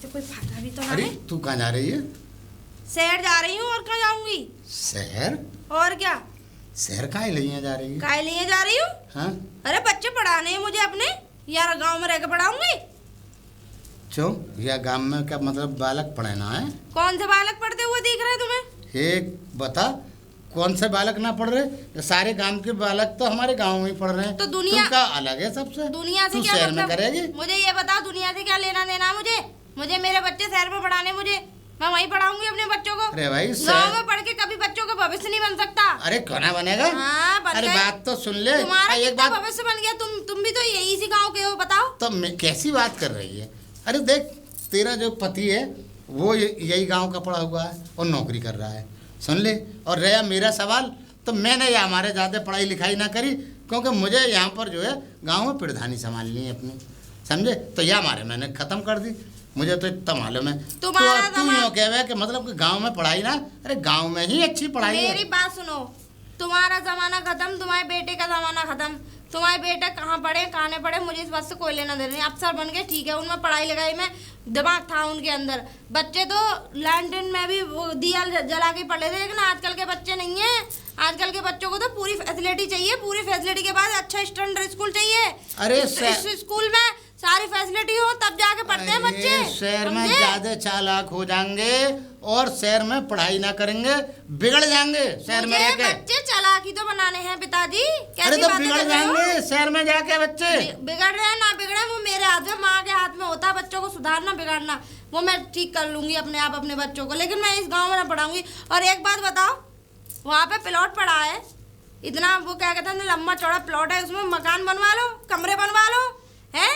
इससे कोई फायदा भी तो ना अरे है। तू कहाँ जा रही है? शहर जा रही हूँ और कहाँ जाऊंगी? शहर? और क्या? शहर काहे लिए जा रही है? काय लिए जा रही हूँ? हाँ? अरे बच्चे पढ़ाने हैं मुझे अपने, यार गांव में रह के पढ़ाऊंगी? क्यों? या गांव में क्या मतलब बालक पढ़ाना है? कौन से बालक पढ़ते हुए दिख रहे हैं तुम्हें? एक बता, कौन से बालक ना पढ़ रहे? सारे गांव के बालक तो हमारे गांव में ही पढ़ रहे हैं। तो दुनिया तुम का अलग है सबसे? दुनिया से तू क्या शहर मतलब? में करेगी? मुझे ये बताओ, दुनिया से क्या लेना देना है मुझे मेरे बच्चे शहर में पढ़ाने, मुझे मैं वहीं पढ़ाऊंगी अपने बच्चों को। अरे भाई गाँव में पढ़ के कभी बच्चों का भविष्य नहीं बन सकता। अरे क्यों ना बनेगा? हाँ, बन अरे गए। बात तो सुन ले। तुम्हारा एक कितना बात भविष्य बन गया? तुम भी तो यही सी गाँव के हो, बताओ। तो कैसी बात कर रही है? अरे देख, तेरा जो पति है वो यही गांव का पढ़ा हुआ है और नौकरी कर रहा है, सुन ले। और रहा मेरा सवाल, तो मैंने या हमारे ज़्यादा पढ़ाई लिखाई ना करी, क्योंकि मुझे यहाँ पर जो है गांव में प्रधानी संभालनी है अपनी, समझे? तो या हमारे मैंने ख़त्म कर दी, मुझे तो इतना मालूम है। तो तू यूँ कह कि मतलब कि गांव में पढ़ाई ना? अरे गांव में ही अच्छी पढ़ाई है। मेरी बात सुनो, तुम्हारा जमाना खत्म, तुम्हारे बेटे का जमाना खत्म। तुम्हारे बेटे कहाँ पढ़े कहाँ नहीं पढ़े मुझे इस बात से कोई लेना देना नहीं। अफसर बन गए, ठीक है, उनमें पढ़ाई लिखाई में दिमाग था उनके अंदर। बच्चे तो लैंटर्न में भी वो दिया जला के पढ़ लेते, लेकिन आजकल के बच्चे नहीं है। आजकल के बच्चों को तो पूरी फैसिलिटी चाहिए, पूरी फैसिलिटी के बाद अच्छा स्टैंडर्ड स्कूल चाहिए। अरे इस स्कूल में सारी फैसिलिटी हो तब जाके पढ़ते हैं बच्चे। शहर में ज्यादा चालाक हो जाएंगे और शहर में पढ़ाई ना करेंगे, बिगड़ जाएंगे शहर में रहकर। बच्चे चालाकी तो बनाने हैं पिताजी, अरे तो बिगड़ जाएंगे शहर में जाके बच्चे। बिगड़ रहे हैं ना बिगड़े, वो मेरे हाथ में, माँ के हाथ में होता है बच्चों को सुधारना बिगाड़ना। वो मैं ठीक कर लूंगी अपने आप अपने बच्चों को, लेकिन मैं इस गांव में ना पढ़ाऊंगी। और एक बात बताओ, वहाँ पे प्लॉट पड़ा है इतना, वो क्या कहते हैं, लंबा चौड़ा प्लॉट है, उसमें मकान बनवा लो, कमरे बनवा लो। हैं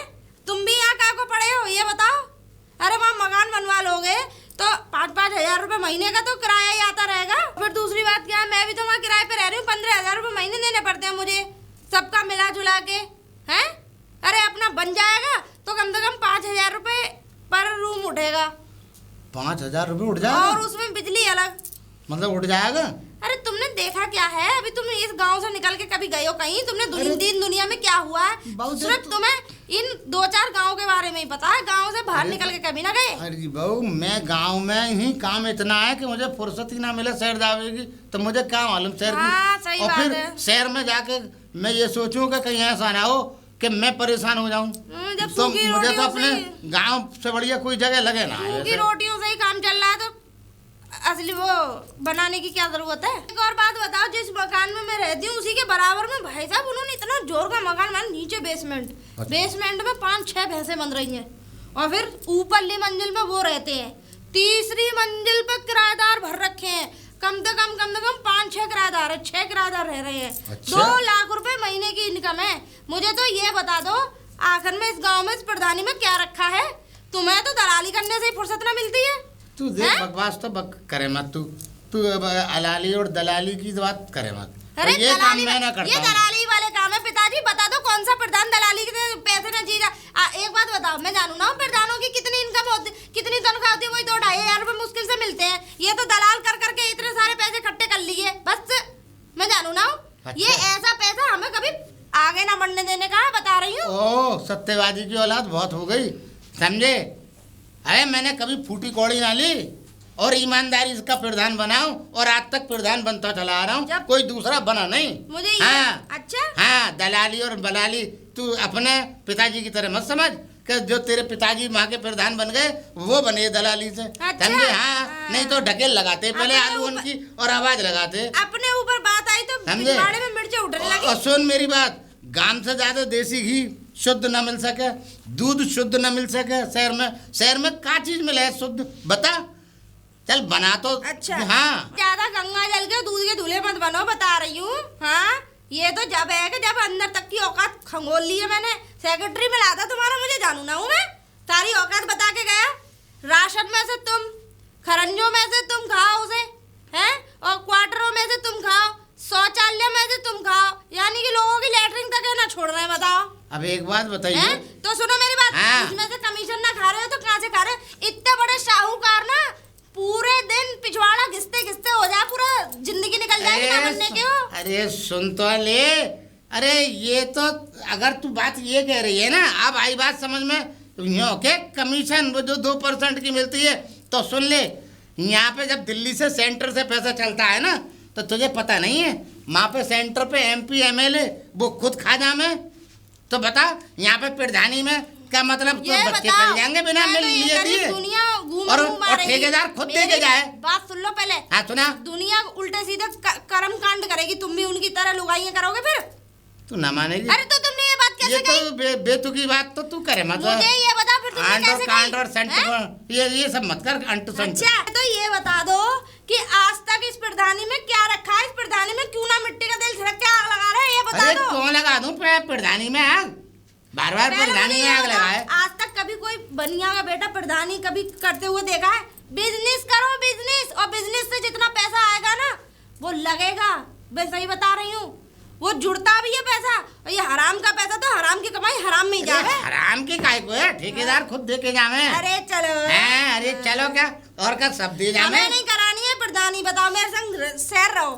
तुम भी यहाँ क्या को पढ़े हो ये बताओ? अरे वहाँ मकान बनवा लोगे तो 5-5 हजार रुपये महीने का तो किराया ही आता रहेगा। फिर दूसरी बात क्या है, मैं भी तो वहाँ किराए पे रह रही हूँ, 15,000 रुपये महीने देने पड़ते हैं मुझे, सबका मिला जुला के। हैं अरे अपना बन जाएगा तो कम से कम 5,000 रुपये पर रूम उठेगा। 5,000 रुपये उठ जाएगा? और उसमें बिजली अलग, मतलब उठ जाएगा? अरे तुमने देखा क्या है? अभी तुम इस गांव से निकल के कभी गए हो कहीं? तुमने दिन दुनिया में क्या हुआ है सिर्फ तुम्हें इन 2-4 गांव के बारे में ही पता है, गांव से बाहर निकल के कभी ना गए? अरे बहू, मैं गांव में ही काम इतना है कि मुझे फुर्सत ही ना मिले शहर जाएगी, तो मुझे क्या मालूम शहर की। हाँ, सही और बात फिर है। शहर में जाके मैं ये सोचूं कि कहीं ऐसा ना हो कि मैं परेशान हो जाऊं। जब तो सूखी मुझे तो रोटियों अपने से गांव से बढ़िया कोई जगह लगे ना। सूखी रोटियों से ही काम चल रहा है, तो असली वो बनाने की क्या जरूरत है? एक और बात बताओ, जिस मकान में मैं रहती हूँ उसी के बराबर में भाई साहब उन्होंने इतना जोर का मकान बना, नीचे बेसमेंट, बेसमेंट में 5-6 भैंसे बन रही हैं, और फिर ऊपरली मंजिल में वो रहते हैं, तीसरी मंजिल पे किराएदार भर रखे हैं, कम से कम 5-6 किराएदार है, 6 किराएदार रह रहे हैं। अच्छा? 2 लाख रुपए महीने की इनकम है। मुझे तो ये बता दो, आखिर में इस गाँव में इस प्रधानी में क्या रखा है? तुम्हें तो दलाली करने से ही फुर्सत ना मिलती है। तू देख, बकवास तो करे मत तू अलाली और दलाली की बात करे मत। अरे ये काम मैं ना करता ये दलाली वाले काम है पिताजी। बता दो कौन सा प्रधान दलाली के पैसे ना चीज। एक बात बताओ, मैं जानू ना प्रधानों की कितनी इनकम होती, कितनी तनख्वाह होती है? वही 2-2.5 हजार रुपए मुश्किल से मिलते हैं। ये तो दलाल कर करके इतने सारे पैसे इकट्ठे कर लिए, बस मैं जानू ना। अच्छा। ये ऐसा पैसा हमें कभी आगे ना बढ़ने देने का बता रही हूँ। ओह, सत्यवादी की औलाद बहुत हो गई, समझे? अरे मैंने कभी फूटी कौड़ी ना ली और ईमानदारी इसका प्रधान बनाऊं, और आज तक प्रधान बनता चला आ रहा हूँ, कोई दूसरा बना नहीं मुझे। हाँ, अच्छा हाँ, दलाली और बलाली तू अपने पिताजी की तरह मत समझ कि जो तेरे पिताजी माँ के प्रधान बन गए वो बने दलाली से। अच्छा? समझे? हाँ, नहीं तो ढकेल लगाते पहले आलू उनकी और आवाज लगाते। अपने ऊपर बात आई तो समझे? पिछवाड़े में मिर्चें उठने लगी। और सुन मेरी बात, गांव से ज्यादा देसी घी शुद्ध न मिल सके, दूध शुद्ध न मिल सके शहर में क्या चीज मिले शुद्ध बता? चल बना तो। अच्छा हाँ, ज्यादा गंगा जल के दूध के दूल्हे मत बनो, बता रही हूँ। हाँ, ये तो जब है कि जब अंदर तक की औकात खंगोल ली है मैंने। सेक्रेटरी मिला था तुम्हारा, मुझे जानू ना हूँ मैं, सारी औकात बता के गया। राशन में से तुम, खरंजों में से तुम खाओ उसे, हैं, और क्वार्टरों में से तुम खाओ, शौचालय में से तुम खाओ, यानी कि लोगों की लेटरिन तक है ना छोड़ रहे हैं, बताओ। अब एक बात बताइए तो सुनो मेरी बात। हाँ। इसमें से कमीशन ना खा रहे हो तो कहाँ से खा रहे हो? इतने बड़े शाहूकार ना पूरे दिन पिछवाड़ा घिसते घिसते हो जाए, पूरा जिंदगी निकल जाएगी ना बनने के हो। अरे सुन तो ले, अरे ये तो अगर तू बात ये कह रही है ना, अब आई बात समझ में यहाँ के कमीशन वो जो 2% की मिलती है। तो सुन ले, यहाँ पे जब दिल्ली से सेंटर से पैसा चलता है ना, तो तुझे पता नहीं है वहाँ पे सेंटर पे MP MLA वो खुद खा जामे। तो बता यहाँ पे प्रधानी में क्या मतलब, तो बच्चे पल जाएंगे बिना मिल लिए दिए, और ठेकेदार खुद दे के जाए। बात सुन लो पहले। हाँ सुना। दुनिया उल्टे सीधे कर्म कांड करेगी, तुम भी उनकी तरह लुगाइयां करोगे फिर। तू ना मानेगी। अरे तो तुमने ये बात कैसे कही? ये तो बेतुकी बात तो तू करे मत। मुझे ये बता फिर तुमने कैसे कांड और सेंटर ये सब मत कर। अंट संट। अच्छा तो ये बता दो कि आज तक इस प्रधानी में क्या रखा है, इस प्रधानी में क्यों ना मिट्टी का तेल छिड़क के आग लगा रहे हैं, ये बता दो। क्यों लगा दूं प्रधानी में आग? बार बार प्रधानी में आग लगाए? आज तक कभी कोई बनिया का बेटा प्रधानी कभी करते हुए देखा है? बिजनेस करो बिजनेस, और बिजनेस से जितना पैसा आएगा ना वो लगेगा। मैं सही बता रही हूँ, वो जुड़ता भी है पैसा, और ये हराम का पैसा तो हराम की कमाई हराम में ही जावे। हराम की काय को है, ठेकेदार खुद दे के जावे। अरे चलो अरे चलो क्या और क्या सब दे जावे। हमें नहीं करानी है प्रधानी, बताओ मेरे संग शहर रहो।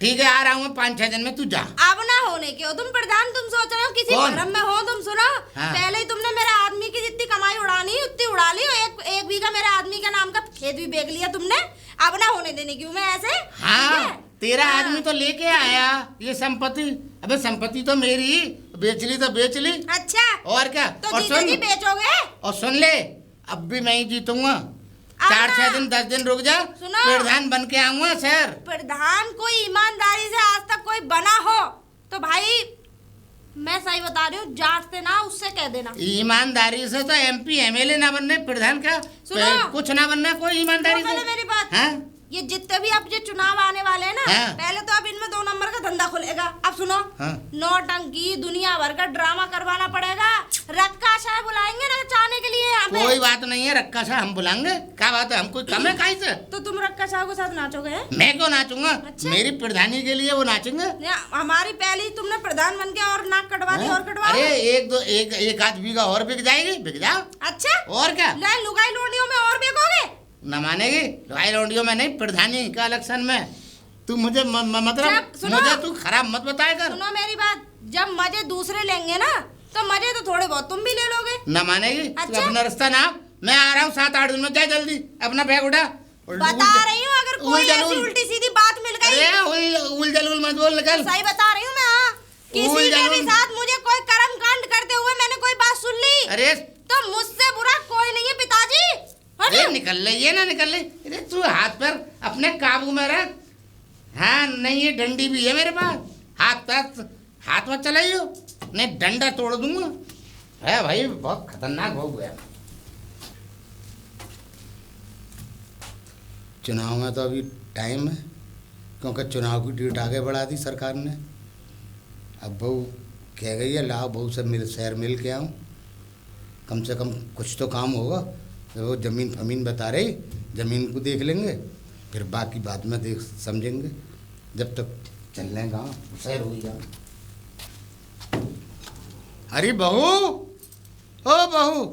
ठीक है आ रहा हूँ 5-6 दिन में, तू जा। अब ना होने के हो तुम प्रधान, तुम सोच रहे हो किसी भरम में हो तुम। सुनो हाँ। पहले ही तुमने मेरे आदमी की जितनी कमाई उड़ानी उतनी उड़ा ली, और एक बीघा मेरे आदमी के नाम का खेत भी बेच लिया तुमने। अब ना होने देने क्यों मैं ऐसे। हाँ तेरा आदमी तो लेके आया ये संपत्ति। अबे संपत्ति तो मेरी, बेच ली तो बेच ली। अच्छा और क्या। तो और सुन, बेचोगे। और सुन ले, अब भी मैं ही जीतूंगा। 4-6 दिन 10 दिन रुक जा, प्रधान बन के आऊंगा सर। प्रधान कोई ईमानदारी से आज तक कोई बना हो तो भाई मैं सही बता रही हूँ, जांचते ना उससे कह देना। ईमानदारी से तो MP MLA ना बनने, प्रधान का कुछ ना बनना कोई ईमानदारी से। मेरी बात। हाँ? ये जितने भी अब जो चुनाव आने वाले हैं ना, हाँ। पहले तो अब इनमें 2 नंबर का धंधा खुलेगा। अब सुनो, हाँ। नौटंकी दुनिया भर का ड्रामा करवाना पड़ेगा। रक्का शाह बुलाएंगे ना चाहने के लिए यहाँ पे। कोई बात नहीं है, रक्का शाह हम बुलाएंगे। क्या बात है, हम कोई कम है काहे से? तो तुम रक्का शाह के साथ नाचोगे? मैं क्यों नाचूंगा? अच्छा? मेरी प्रधानी के लिए वो नाचेंगे। हमारी पहली तुमने प्रधान बन के और नाक कटवा दी और कटवा। अरे एक आध बीघा और बिक जाएगी, बिक जाओ। अच्छा और क्या, लुगाई लोडियों में और बिकोगे? न मानेगी, लुगाई लोडियों में नहीं, प्रधानी का इलेक्शन में। तू मुझे मतलब मुझे तू खराब मत बताया कर। सुनो मेरी बात, जब मजे दूसरे लेंगे ना तो मजे तो थोड़े बहुत तुम भी ले लोगे। न मानेगी। अच्छा? अपना रास्ता ना, मैं आ रहा हूँ 7-8 दिन में, जा जल्दी अपना बैग उठा। बता रही हूँ अगर कोई ऐसी उल्टी सीधी बात मिल गई। उल जलूल मत बोल, निकल। सही बता रही हूँ मैं। हाँ किसी के भी साथ मुझे कोई कर्म कांड करते हुए मैंने कोई बात सुन ली, अरे तो मुझसे बुरा कोई नहीं है पिताजी। अरे निकल ले, ये ना निकल ले। अरे तू हाथ पर अपने काबू में रख। हाँ नहीं, ये डंडी भी है मेरे पास, हाथ मत चलाइयो, नहीं डंडा तोड़ दूंगा। है भाई, बहुत खतरनाक हो गया। चुनाव में तो अभी टाइम है, क्योंकि चुनाव की डेट आगे बढ़ा दी सरकार ने। अब बहू कह गई है लाओ बहू से शहर मिल के आऊँ, कम से कम कुछ तो काम होगा। जब वो ज़मीन फमीन बता रही, ज़मीन को देख लेंगे, फिर बाकी बाद में देख समझेंगे। जब तक चल रहे हैं गाँव, शहर हो ही जाओ। अरे बहू, ओ बहू।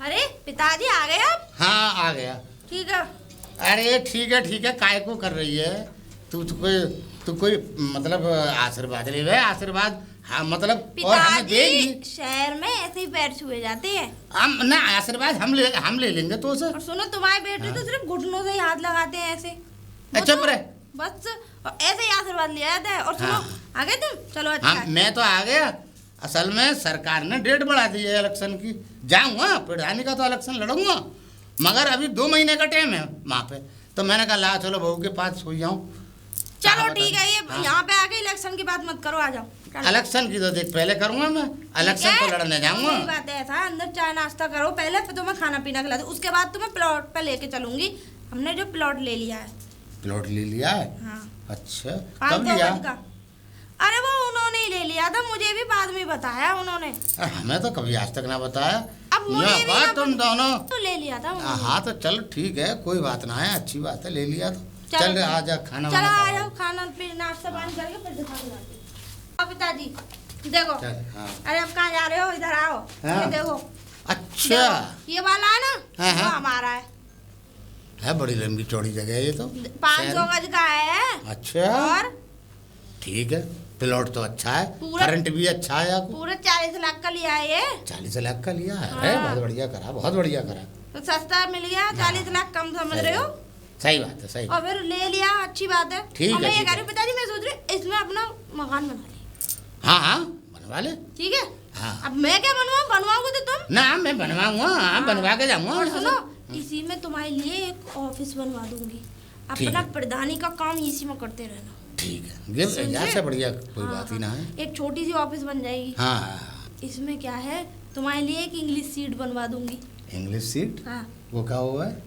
अरे पिताजी आ गए आप? हाँ आ गया। ठीक है। अरे ठीक है, काय को कर रही है तू? तू कोई मतलब आशीर्वाद ले रहे, आशीर्वाद। हाँ मतलब और हमें देगी। शहर में ऐसे ही पैर छुए जाते हैं। हम ना आशीर्वाद हम ले लेंगे तो सर। और सुनो तुम्हारे बेटे तो सिर्फ घुटनों से ही हाथ लगाते हैं ऐसे। चुप रहे, बस ऐसे ही आशीर्वाद लिया जाता है। और सुनो आ गए तुम, चलो अच्छा। हाँ मैं तो आ गया। असल में सरकार ने डेट बढ़ा दी है इलेक्शन की। जाऊँगा प्रधानी का तो इलेक्शन लड़ूंगा, मगर अभी 2 महीने का टाइम है वहाँ पे। तो मैंने कहा ला चलो बहू के पास सो जाऊँ। चलो ठीक है, ये यहाँ पे आके इलेक्शन की बात मत करो, आ जाओ। इलेक्शन की तो देख पहले करूँगा मैं, इलेक्शन तो लड़ने जाऊँगा। बात है ऐसा, अंदर चाय नाश्ता करो पहले, फिर तुम्हें खाना पीना खिला दो, उसके बाद तुम्हें प्लॉट पे लेके चलूंगी। हमने जो प्लॉट ले लिया है। प्लॉट ले लिया है? हाँ। अच्छा कब लिया? अरे वो उन्होंने ही ले लिया था, मुझे भी बाद में बताया उन्होंने। हमें तो कभी आज तक ना बताया। अब मुझे भी तुम दोनों तो ले लिया था। हाँ तो चलो ठीक है, कोई बात ना है, अच्छी बात है, ले लिया तो चल आ जा खाना। चलो आ जाओ, खाना फिर नाश्ता पानी करके फिर दिखा के पिताजी देखो। हाँ। अरे अब कहाँ जा रहे हो, इधर आओ। हाँ। ये देखो। अच्छा ये वाला है ना, हाँ, वो हमारा है बड़ी लंबी चौड़ी जगह है ये तो। 500 गज का है। अच्छा और ठीक है, प्लॉट तो अच्छा है, पूरा- करंट भी अच्छा है आपको। पूरे 40 लाख का लिया है ये। 40 लाख का लिया है। हाँ। अरे बहुत बढ़िया करा, बहुत बढ़िया करा। तो सस्ता मिल गया, 40 लाख कम समझ रहे हो। सही बात है, सही। और फिर ले लिया, अच्छी बात है। ठीक और है, मैं ये ठीक कह है। रही हूँ पिताजी, मैं सोच रही हूँ इसमें अपना मकान बना ले। हाँ हाँ बनवा ले। ठीक है। हाँ। अब मैं क्या बनवाऊँ, बनवाओगे तो तुम। ना मैं बनवाऊंगा, हाँ बनवा के जाऊंगा। और सुनो, इसी में तुम्हारे लिए एक ऑफिस बनवा दूंगी। ठीक अपना है। प्रधानी का काम इसी में करते रहना। ठीक है, ये समझे? यहाँ से बढ़िया कोई हाँ, बात ही ना है। एक छोटी सी ऑफिस बन जाएगी। हाँ हाँ। इसमें क्या है, तुम्हारे लिए एक इंग्लिश सीट बनवा दूंगी। इंग्लिश सीट, हाँ, वो क्या हुआ है?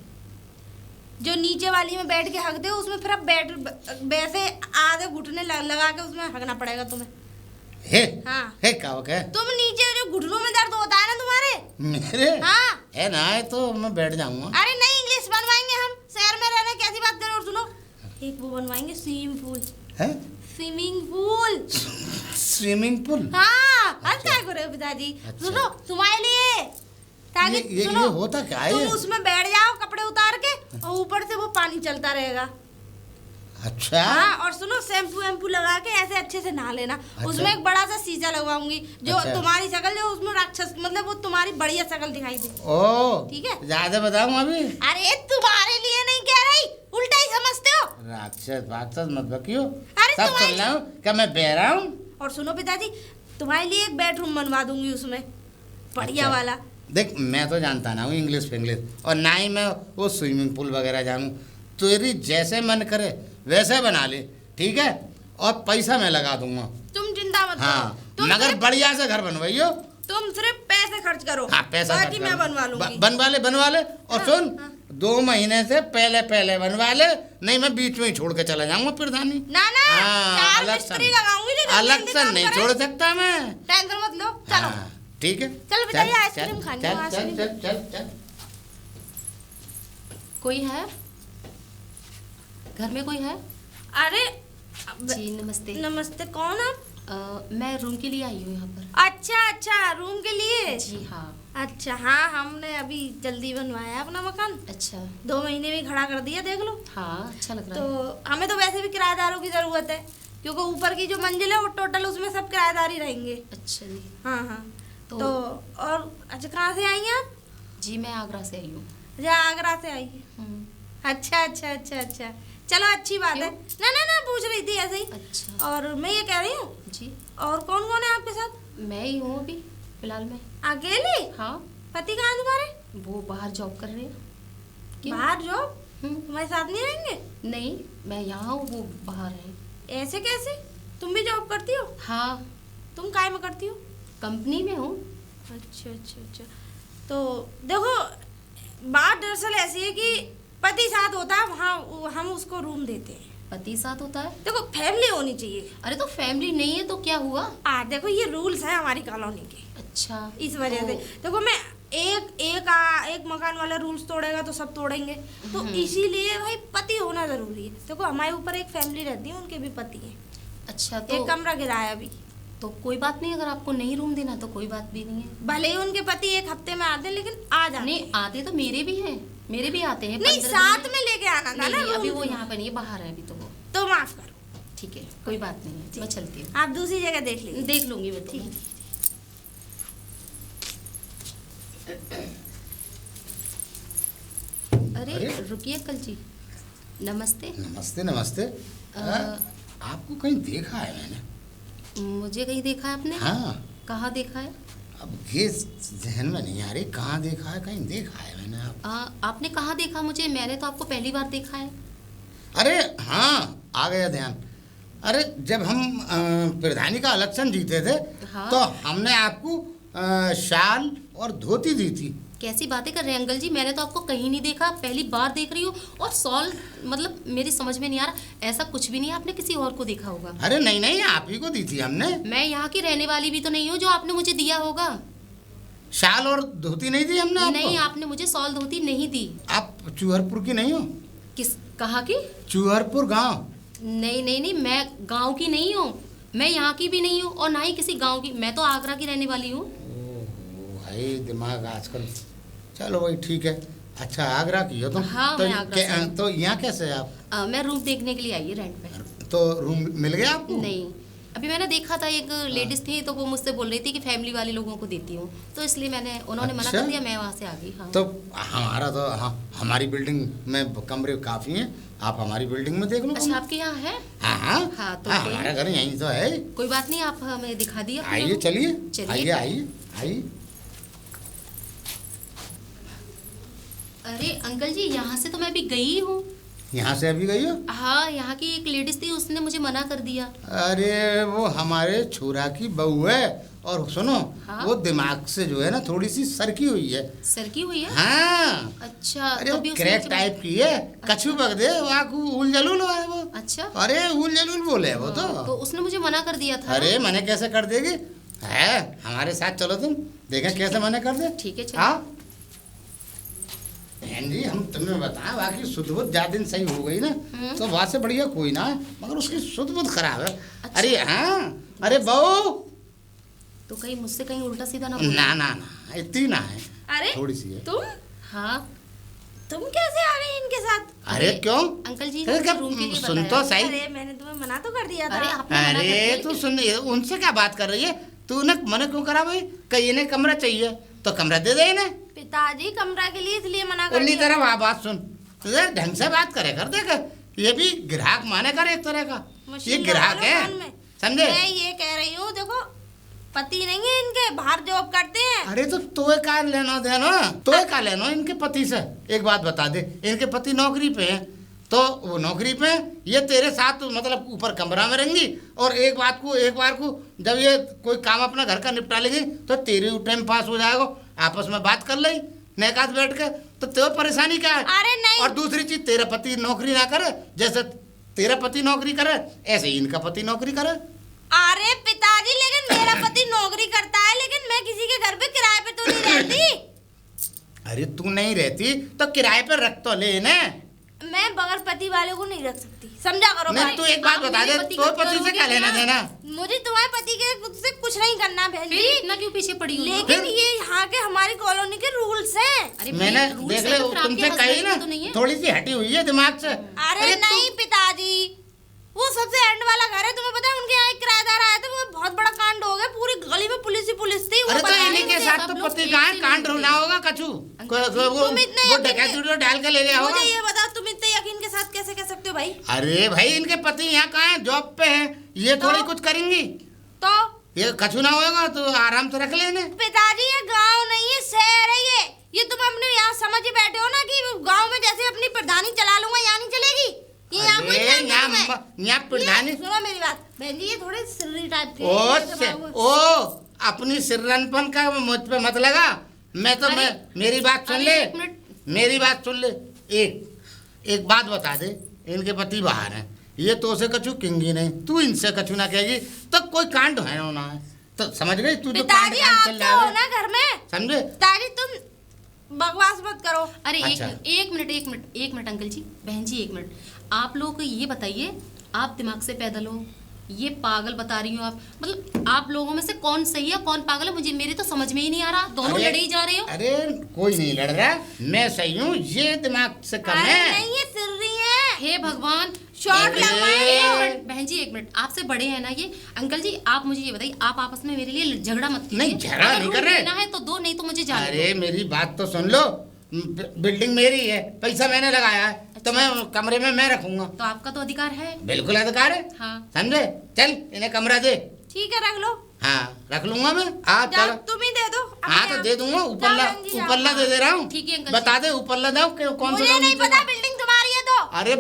जो नीचे वाली में बैठ के हकते हो, उसमें फिर अब बैठ वैसे आधे घुटने लगा के उसमें हकना पड़ेगा तुम्हें। हे हाँ। हे क्या हो क्या? तुम नीचे जो घुटनों में दर्द होता है ना तुम्हारे। मेरे हाँ। है ना, है तो मैं बैठ जाऊंगा। अरे नहीं, इंग्लिश बनवाएंगे हम, शहर में रहना कैसी बात करो। और सुनो, एक वो बनवाएंगे स्विमिंग पूल। है स्विमिंग पूल। Swimming pool. हाँ, अब क्या करो पिताजी। अच्छा। सुनो, तुम्हारे लिए, ताकि ये सुनो, होता क्या है? तुम उसमें बैठ जाओ कपड़े उतार के, और ऊपर से वो पानी चलता रहेगा। अच्छा। हाँ, और सुनो, शैम्पू वैम्पू लगा के ऐसे अच्छे से नहा लेना। अच्छा। उसमें एक बड़ा सा शीशा लगवाऊंगी, जो अच्छा। तुम्हारी शक्ल जो उसमें राक्षस, मतलब वो तुम्हारी बढ़िया शक्ल दिखाई दे। ओ ठीक है। ज्यादा बताऊं अभी? अरे तुम्हारे लिए नहीं कह रही, उल्टा ही समझते हो। राक्षस राक्षस मत बकियो। अरे सब तुम्हारी- सुन रहा हूँ, क्या मैं बहरा हूँ? और सुनो पिताजी, तुम्हारे लिए एक बेडरूम बनवा दूंगी उसमें, बढ़िया अच्छा। वाला। देख मैं तो जानता ना हूँ इंग्लिश फिंग्लिश, और ना ही मैं वो स्विमिंग पूल वगैरह जानूँ। तेरी जैसे मन करे वैसे बना ले, ठीक है? और पैसा मैं लगा दूंगा। तुम चिंता मत हाँ, करो। तुम मगर सिर्फ- बढ़िया से घर बनवाइयो। तुम सिर्फ पैसे खर्च करो। हाँ पैसा बाकी खर्च मैं करो। बनवा लूंगी। बनवा ले, बनवा ले। और हाँ, सुन, हाँ। 2 महीने से पहले पहले बनवा ले, नहीं मैं बीच में ही छोड़ के चला जाऊंगा प्रधानी। ना ना, हाँ, 4 अलग मिस्त्री सन। लगाऊंगी जो अलग जल्दी से काम नहीं करे। छोड़ सकता मैं। टेंशन मत लो, चलो। हाँ, ठीक है। चलो पिताजी, चल, आइसक्रीम चल, खानी चल, है, चल आइसक्रीम। चल चल चल। कोई है घर में? कोई है? अरे जी नमस्ते। नमस्ते, कौन आप? मैं रूम के लिए आई हूँ यहाँ पर। अच्छा अच्छा, रूम के लिए। जी हाँ। अच्छा हाँ, हमने अभी जल्दी बनवाया है अपना मकान। अच्छा। 2 महीने में खड़ा कर दिया, देख लो। हाँ अच्छा लग रहा तो है। हमें तो वैसे भी किराएदारों की जरूरत है, क्योंकि ऊपर की जो मंजिल है वो टोटल उसमें सब किराएदार ही रहेंगे। अच्छा जी। हाँ हाँ। तो- तो और अच्छा, कहाँ से आई हैं आप? जी मैं आगरा से आई हूँ। अच्छा, आगरा से आई है। हम्म, अच्छा अच्छा अच्छा अच्छा, चलो अच्छी बात है। क्यों? ना ना ना, पूछ रही थी ऐसे ही। अच्छा। और मैं ये कह रही हूँ, जी और कौन कौन है आपके साथ? मैं ही हूँ अभी फिलहाल में। अकेले? हाँ, पति कहाँ है तुम्हारे? वो बाहर जॉब कर रहे हैं। क्यों? बाहर जॉब? हम्म, तुम्हारे साथ नहीं रहेंगे? नहीं मैं यहाँ हूँ, वो बाहर है। ऐसे कैसे? तुम भी जॉब करती हो? हाँ, तुम काय में करती हो? कंपनी में हूँ। अच्छा अच्छा अच्छा। तो देखो, बात दरअसल ऐसी है कि पति साथ होता है, वहाँ हम उसको रूम देते हैं। पति साथ होता है? देखो, फैमिली होनी चाहिए। अरे तो फैमिली नहीं है तो क्या हुआ? देखो ये रूल्स है हमारी कॉलोनी के, अच्छा। इस वजह से। तो- देखो मैं एक मकान वाला रूल्स तोड़ेगा तो सब तोड़ेंगे, तो इसीलिए भाई पति होना जरूरी है। देखो हमारे ऊपर एक फैमिली रहती है, उनके भी पति हैं। अच्छा एक तो कमरा किराया भी। तो कोई बात नहीं, अगर आपको नहीं रूम देना तो कोई बात भी नहीं है। भले ही उनके पति 1 हफ्ते में आते हैं, लेकिन आ जाते नहीं हैं। आते तो मेरे भी हैं, मेरे भी आते हैं। नहीं, 15 साथ दिन में लेके आना था नहीं, ना नहीं, अभी रूम वो में। यहाँ पर नहीं है, बाहर है अभी तो वो। तो माफ करो, ठीक है, कोई बात नहीं है, मैं चलती हूँ। आप दूसरी जगह देख लीजिए। देख लूंगी वो तो ठीक मैं। अरे अरे? रुकिए कल जी, नमस्ते। नमस्ते नमस्ते। आपको कहीं देखा है मैंने? मुझे कहीं देखा है आपने? हाँ, कहाँ देखा है? अब ये जहन में नहीं आ रही, कहाँ देखा है, कहीं देखा है मैंने आप। आपने कहाँ देखा मुझे? मैंने तो आपको पहली बार देखा है। अरे हाँ, आ गया ध्यान। अरे जब हम प्रधानी का इलेक्शन जीते थे, हाँ। तो हमने आपको शाल और धोती दी थी। कैसी बातें कर रहे हैं अंकल जी, मैंने तो आपको कहीं नहीं देखा, पहली बार देख रही हूँ। और सॉल मतलब मेरी समझ में नहीं आ रहा, ऐसा कुछ भी नहीं, आपने किसी और को देखा होगा। अरे नहीं नहीं, आप ही को दी थी हमने। मैं यहाँ की रहने वाली भी तो नहीं हूँ जो आपने मुझे दिया होगा। शाल और धोती नहीं दी हमने आपको? नहीं, आपने मुझे सॉल धोती नहीं दी। आप चूहरपुर की नहीं हो? किस कहाँ की? चूहरपुर गांव। नहीं नहीं नहीं, मैं गांव की नहीं हूँ, मैं यहाँ की भी नहीं हूँ और ना ही किसी गांव की, मैं तो आगरा की रहने वाली हूँ। ओहो, भाई दिमाग आजकल। चलो भाई ठीक है। अच्छा, आगरा की हो तुम? हाँ, तो मैं आगरा से हूँ। तो यहाँ कैसे है आप? मैं रूम देखने के लिए आई है रेंट पे। तो रूम मिल गया आपको? नहीं, अभी मैंने देखा था एक लेडीज थी, तो वो मुझसे बोल रही थी कि फैमिली वाले लोगों को देती हूँ, तो इसलिए उन्होंने मना अच्छा? कर दिया, मैं वहाँ से आ गई। हाँ तो हमारा तो हाँ, हमारी बिल्डिंग में कमरे काफ़ी हैं, आप हमारी बिल्डिंग में देख लो। अच्छा, आपके यहाँ है? हाँ हाँ हाँ, तो हाँ, कोई हमारा घर यहीं तो है। कोई बात नहीं, आप हमें दिखा दिए अपने आइए, रूम। चलिए चलिए। आइए आइए आइए। अरे अंकल जी, यहाँ से तो मैं अभी गई हूँ। यहाँ से अभी गई हो? हाँ, यहाँ की एक लेडीज थी, उसने मुझे मना कर दिया। अरे वो हमारे छोरा की बहू है, और सुनो, हाँ? वो दिमाग से जो है ना थोड़ी सी सरकी हुई है। सर की हुई है? हाँ, अच्छा, अरे वो तभी उसने क्रैक मुझे- टाइप की है, कछू बग दे वहाँ को उल जलूल है वो। अच्छा, अरे उल जलूल बोले है वो तो तो। उसने मुझे मना कर दिया था। अरे मने कैसे कर देगी, है हमारे साथ चलो तुम, देखें कैसे मने कर दे। ठीक है, चलो। हाँ बहन जी, हम तुम्हें बताएं, बाकी शुद्ध बुद्ध ज्यादा दिन सही हो गई ना, तो वहाँ से बढ़िया कोई ना है, मगर उसकी शुद्ध बुद्ध खराब है। अच्छा। अरे हाँ, अरे बहू, तो कहीं मुझसे कहीं उल्टा सीधा ना बोले। ना ना ना, इतनी ना है, अरे थोड़ी सी है। तुम हाँ तुम कैसे आ गई इनके साथ? अरे क्यों? अंकल जी अरे ने क्या, रूम के लिए सुन बताया। तो सही। अरे मैंने तुम्हें मना तो कर दिया था। अरे आपने मना कर दिया, अरे तू लेकिन- सुन, उनसे क्या बात कर रही है तूने, मना क्यों करा भाई? कहीं इन्हें कमरा चाहिए तो कमरा दे दे इन्हें। पिताजी कमरा के लिए इसलिए मना कर उन्हीं दिया। तरह वहाँ बात सुन, तुझे ढंग से बात करे कर, देख ये भी ग्राहक माने कर एक तरह का, ये मशीन ग्राहक लगा लो है, कान में। समझे? मैं ये कह रही हूँ, देखो पति नहीं है इनके, बाहर जॉब करते हैं। अरे तो तोय का लेना देना, तोय का लेना इनके पति से। एक बात बता दे, इनके पति नौकरी पे हैं, तो वो नौकरी पे हैं, ये तेरे साथ मतलब ऊपर कमरा में रहेंगी, और एक बार को जब ये कोई काम अपना घर का निपटा लेंगी तो तेरे टाइम पास हो जाएगा, आपस में बात कर ली नेकात बैठ के, तो तेरे परेशानी क्या है? अरे नहीं। और दूसरी चीज, तेरा पति नौकरी ना करे, जैसे तेरा पति नौकरी करे ऐसे ही इनका पति नौकरी करे। अरे पिताजी, लेकिन मेरा पति नौकरी करता है, लेकिन मैं किसी के घर पे किराए पे तो नहीं रहती। अरे तू नहीं रहती तो किराए पर रख तो ले ना। मैं बगैर पति वाले को नहीं रख सकती, समझा करो नहीं भाई। तू एक बात आप बता दे, मेरे पति तो का पति से करोगे क्या लेना क्या? देना? मुझे तुम्हारे पति के खुद से कुछ नहीं करना बहन फिर जी, इतना क्यों पीछे पड़ी हुई हो? लेकिन ये यहाँ के हमारी कॉलोनी के रूल्स हैं। अरे मैंने भाई, rules देख है ले, तो फिर आपके तुमसे husband कही ना, तो नहीं है? थोड़ी सी हटी हुई है दिमाग से। अरे नहीं पिताजी, वो सबसे एंड वाला घर है, तुम्हें पता है उनके यहाँ एक किराएदार आया था, वो बहुत बड़ा कांड हो गया, पूरी गली में पुलिस ही पुलिस थी। वो अरे तो बताया इन्हीं के मुझे। साथ सब तो लोग पति एक कहाँ से कांड नहीं होना होगा कछु, तुम इतने वो यकीन डकैती के- तो डाल के ले गया होगा। मुझे ये बताओ, तुम इतने यकीन के साथ कैसे कह सकते हो भाई? अरे भाई, इनके पति यहाँ कहाँ है, जॉब पे है, ये तो? थोड़ी कुछ करेंगी, तो ये कछु ना होगा तो आराम से रख लेने। पिताजी, ये गांव नहीं है, शहर है ये तुम अपने यहाँ समझ ही बैठे हो ना कि गांव में जैसे अपनी प्रधानी चला लूंगा, यहाँ नहीं चलेगी। ये यहाँ कोई ध्यान नहीं दूंगा। यहाँ प्रधानी, सुनो मेरी बात बहन जी, ये थोड़े सिर्री टाइप के ओ हैं, से, जब ओ अपनी सिर्रनपन का मुझ पे मत लगा। मैं तो अरे, मेरी बात सुन अरे, ले, एक मिनट। मेरी बात सुन ले। एक बात बता दे, इनके पति बाहर हैं, ये तो से कछु किंगी नहीं, तू इनसे कछु ना कहेगी तो कोई कांड है होना है, तो समझ गई तू? जो कांड पिताजी कांड आप चल तो हो जाएगा, ना घर में। समझे? पिताजी तुम बकवास मत करो। अरे अच्छा। एक मिनट अंकल जी, बहन जी, एक मिनट। आप लोग को ये बताइए, आप दिमाग से पैदल हो, ये पागल बता रही हो आप, मतलब आप लोगों में से कौन सही है कौन पागल है, मुझे मेरे तो समझ में ही नहीं आ रहा। दोनों अरे, लड़े ही जा रहे हो। अरे कोई नहीं लड़ रहा, मैं सही हूँ, ये दिमाग से कम अरे है। नहीं, ये सिर्री है। हे भगवान, शॉट अरे, लगवाए एक हो। मिनट बहन जी, एक मिनट, आपसे बड़े हैं ना ये अंकल जी। आप मुझे ये बताइए, आप आपस में मेरे लिए झगड़ा मत कीजिए। नहीं, झगड़ा अगर नहीं रूम कर रहे। लेना है तो दो, नहीं तो मुझे जाने दो। अरे मेरी बात तो सुन लो, बिल्डिंग मेरी है, पैसा मैंने लगाया है, तो मैं कमरे में मैं रखूंगा, तो आपका तो अधिकार है। बिल्कुल अधिकार है। हाँ समझे? चल इन्हें कमरा दे। ठीक है, रख लो। हाँ रख लूंगा मैं। हाँ जाओ, चलो। तुम ही दे दो। हाँ तो दे दूंगा, ऊपरला जाओ बहन जी, जाओ। ऊपरला दे रहा हूँ। ठीक है अंकल बता दे ऊपरला दो कौन सा मुझे दो नहीं नीचे पता, का? बिल्डिंग तुम्हारी है तो। अरे